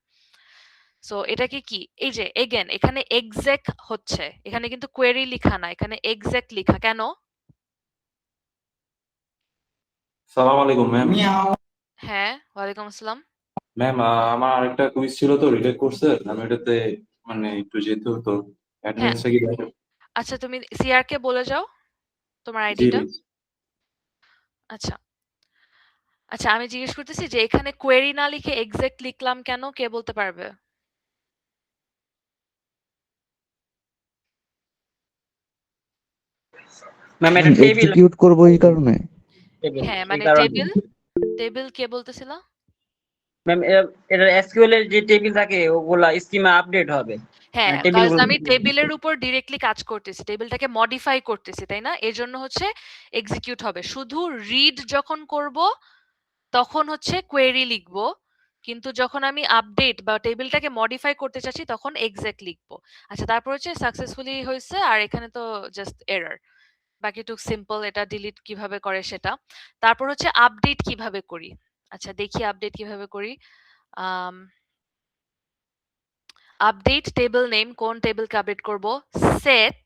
সো এটাকে কি, এই যে এগেন এখানে এক্সাক হচ্ছে, এখানে কিন্তু কোয়েরি লেখা না, এখানে এক্সাক্ট লেখা। কেন? সালাম আলাইকুম ম্যাম। হ্যাঁ, ওয়ালাইকুম আসসালাম। ম্যাম আমার আরেকটা কুইজ ছিল তো রিলেট করছে, আমি এটাতে মানে একটু যেতে হতো, হ্যাঁ, অ্যাটেন্ডেন্সটা কি দেখো? আচ্ছা তুমি সিআর কে বলে যাও তোমার জি আইডিটা। মিস। আচ্ছা আচ্ছা আমি জিজ্ঞেস করতেছি যে এখানে কোয়েরি না লিখে এক্সাক্ট লিখলাম কেন, কে বলতে পারবে? ম্যাম এটা টেবিল এক্সিকিউট করব এই কারণে। হ্যাঁ এই মানে কারণে টেবিল কে বলতেছিল? ম্যাম এটা এসকিউএল এর যে টেবিল থাকে ওগুলা স্কিমা আপডেট হবে হ্যাঁ মানে টেবিল কারণ আমি টেবিলের উপর ডিরেক্টলি কাজ করতেছি, টেবিলটাকে মডিফাই করতেছি, তাই না? এর জন্য হচ্ছে এক্সিকিউট হবে। শুধু রিড যখন করব তখন হচ্ছে কোয়েরি লিখব, কিন্তু যখন আমি আপডেট বা টেবিলটাকে মডিফাই করতে চাচ্ছি তখন এক্সাক্ট লিখব। আচ্ছা তারপর হচ্ছে সাকসেসফুলি হয়েছে, আর এখানে তো জাস্ট এরর, বাকিটুক সিম্পল। এটা ডিলিট কিভাবে করে সেটা। তারপর হচ্ছে আপডেট কিভাবে করি। আচ্ছা দেখি আপডেট কিভাবে করি। আপডেট টেবিল নেম, কোন টেবিলকে আপডেট করব? সেট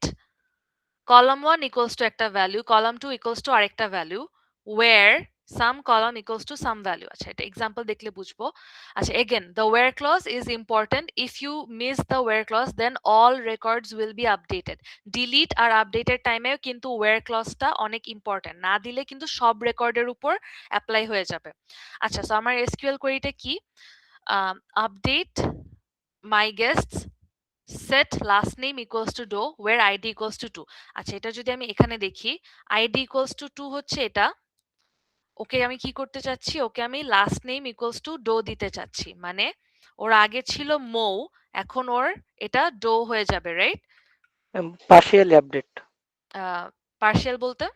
column 1 equals to একটা ভ্যালু, column 2 equals to আরেকটা value, where some column equals to some value। আচ্ছা এটা এক্সাম্পল দেখলে বুঝবো। আচ্ছা again the where clause is important, if you miss the where clause then all records will be updated। delete আর আপডেটের টাইমেও কিন্তু where clause-টা অনেক important, না দিলে কিন্তু সব রেকর্ডের উপর অ্যাপ্লাই হয়ে যাবে। আচ্ছা সো আমার এসকিউএল কোয়েরিটা কি? Update my guests set last name equals to do where id equals to 2। আচ্ছা এটা যদি আমি এখানে দেখি id equals to 2 হচ্ছে এটা, ওকে আমি কি করতে চাচ্ছি, ওকে আমি last name equals to Doe দিতে চাচ্ছি, মানে ওর আগে ছিল মৌ, এখন ওর এটা ডো হয়ে যাবে, রাইট? Partially update. পার্শিয়াল বলতে?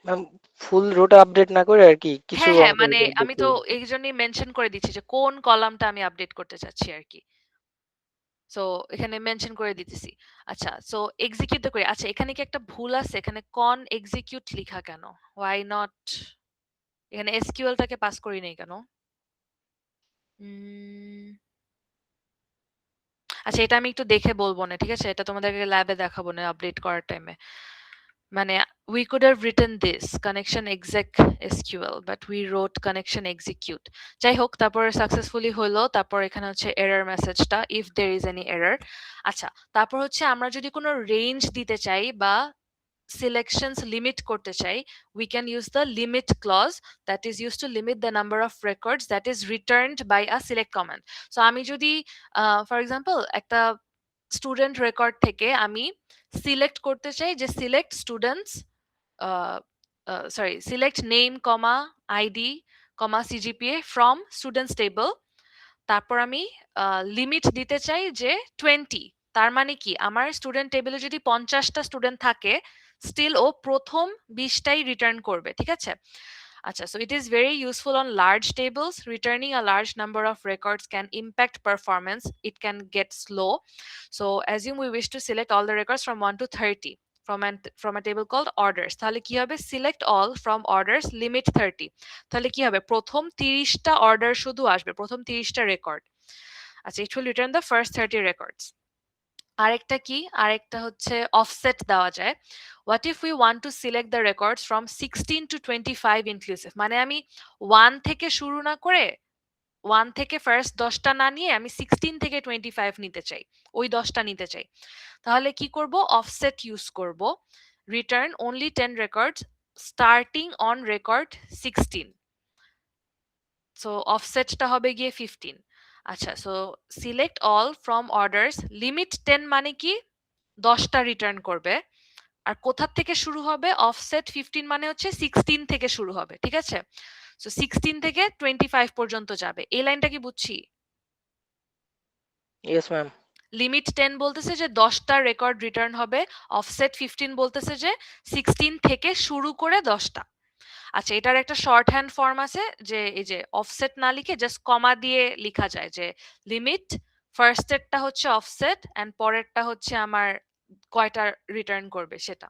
ম্যাম ফুল রোটা আপডেট না করে আর কি কিছু হ্যাঁ হ্যাঁ অংশ মানে update আমি তো করবো। এই জন্যই মেনশন করে দিচ্ছি যে কোন কলামটা আমি আপডেট করতে চাচ্ছি আর কি। সো এখানে মেনশন করে দিতেছি। আচ্ছা সো এক্সিকিউট করি। আচ্ছা এখানে কি একটা ভুল আছে, এখানে কন এক্সিকিউট লেখা কেন? ওয়াই নট, এখানে এসকিউএলটাকে পাস করি নাই কেন? আচ্ছা এটা আমি একটু দেখে বলবো না, ঠিক আছে? এটা তোমাদেরকে ল্যাবে দেখাবো না আপডেট করার টাইমে। মানে we could have written this connection exec SQL but we wrote connection execute। যাই হোক তারপর সাকসেসফুলি হলো, তারপর এখানে হচ্ছে এরর মেসেজটা if there is any error। আচ্ছা তারপর হচ্ছে আমরা যদি কোনো রেঞ্জ দিতে চাই বা selections limit করতে চাই, we can use the limit clause that is used to limit the number of records that is returned by a select command। so আমি যদি for example একটা স্টুডেন্ট রেকর্ড থেকে আমি সিলেক্ট করতে চাই যে select students sorry select name comma ID comma CGPA from students table, তারপর আমি লিমিট দিতে চাই যে 20। তার মানে কি আমার স্টুডেন্ট টেবিলে যদি 50টা স্টুডেন্ট থাকে স্টিল ও প্রথম 20টাই রিটার্ন করবে, ঠিক আছে? আচ্ছা so it is very useful on large tables, returning a large number of records can impact performance, it can get slow। so assume we wish to select all the records from 1 to 30 from a table called orders, তাহলে কি হবে? select all from orders limit 30, তাহলে কি হবে? প্রথম 30টা order শুধু আসবে, প্রথম 30টা রেকর্ড। আচ্ছা it will return the first 30 records। আরেকটা কি, আরেকটা হচ্ছে অফসেট দেওয়া যায়। what if we want to select the records from 16 to 25 inclusive, মানে আমি 1 থেকে শুরু না করে 1 থেকে ফার্স্ট 10টা না নিয়ে আমি 16 থেকে 25 নিতে চাই, ওই 10টা নিতে চাই, তাহলে কি করব? অফসেট ইউজ করব, return only 10 records starting on record 16। So অফসেটটা হবে গিয়ে 15। আচ্ছা so select all from orders limit 10 মানে কি 10টা রিটার্ন করবে, আর কোথা থেকে শুরু হবে? অফসেট 15 মানে হচ্ছে 16 থেকে শুরু হবে, ঠিক আছে? সো 16 থেকে 25 পর্যন্ত যাবে। এই লাইনটা কি বুঝছি? Yes ma'am. লিমিট 10 বলতেছে যে 10টা রেকর্ড রিটার্ন হবে, অফসেট 15 বলতেছে যে 16 থেকে শুরু করে 10টা। আচ্ছা এটার একটা শর্ট হ্যান্ড ফর্ম আছে যে এই যে অফসেট না লিখে জাস্ট কমা দিয়ে লেখা যায় যে লিমিট ফার্স্টেরটা হচ্ছে অফসেট এন্ড পরেরটা হচ্ছে আমার কয়টা রিটার্ন করবে সেটা,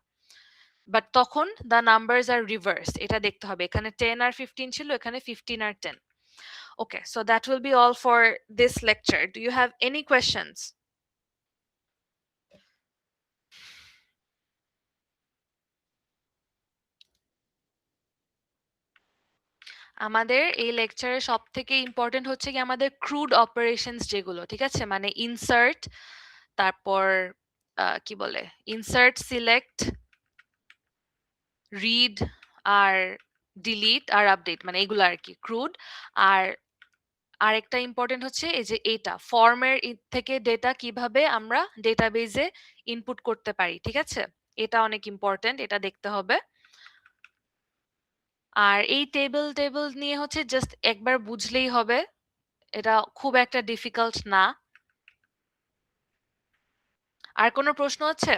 বাট তখন দ্য নাম্বারস আর রিভার্স, এটা দেখতে হবে। এখানে 10 আর 15 ছিল, এখানে 15 আর 10। Okay so that will be all for this lecture. Do you have any questions? আমাদের এই লেকচারে সব থেকে ইম্পর্টেন্ট হচ্ছে কি আমাদের ক্রুড অপারেশনস যেগুলো, ঠিক আছে? মানে ইনসার্ট, তারপর কি বলে ইনসার্ট সিলেক্ট রিড আর ডিলিট আর আপডেট মানে এগুলো আর কি ক্রুড। আর আরেকটা ইম্পর্টেন্ট হচ্ছে এই যে এটা ফর্মের থেকে ডেটা কিভাবে আমরা ডেটাবেজে ইনপুট করতে পারি, ঠিক আছে? এটা অনেক ইম্পর্টেন্ট, এটা দেখতে হবে। আর এই টেবিল নিয়ে হচ্ছে জাস্ট একবার বুঝলেই হবে, এটা খুব একটা ডিফিকাল্ট না। আর কোনো প্রশ্ন আছে?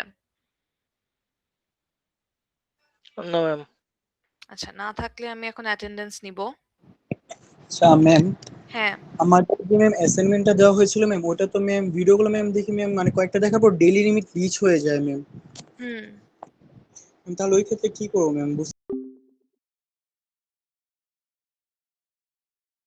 না ম্যাম। আচ্ছা, না থাকলে আমি এখন অ্যাটেন্ডেন্স নিব। আচ্ছা ম্যাম, হ্যাঁ, আমার যে ম্যাম অ্যাসাইনমেন্টটা দেওয়া হয়েছিল ম্যাম, ওটা তো ম্যাম ভিডিওগুলো ম্যাম দেখি ম্যাম মানে কয়েকটা দেখার পর ডেইলি লিমিট রিচ হয়ে যায় ম্যাম। হুম। তাহলে ওই ক্ষেত্রে কি করবো ম্যাম?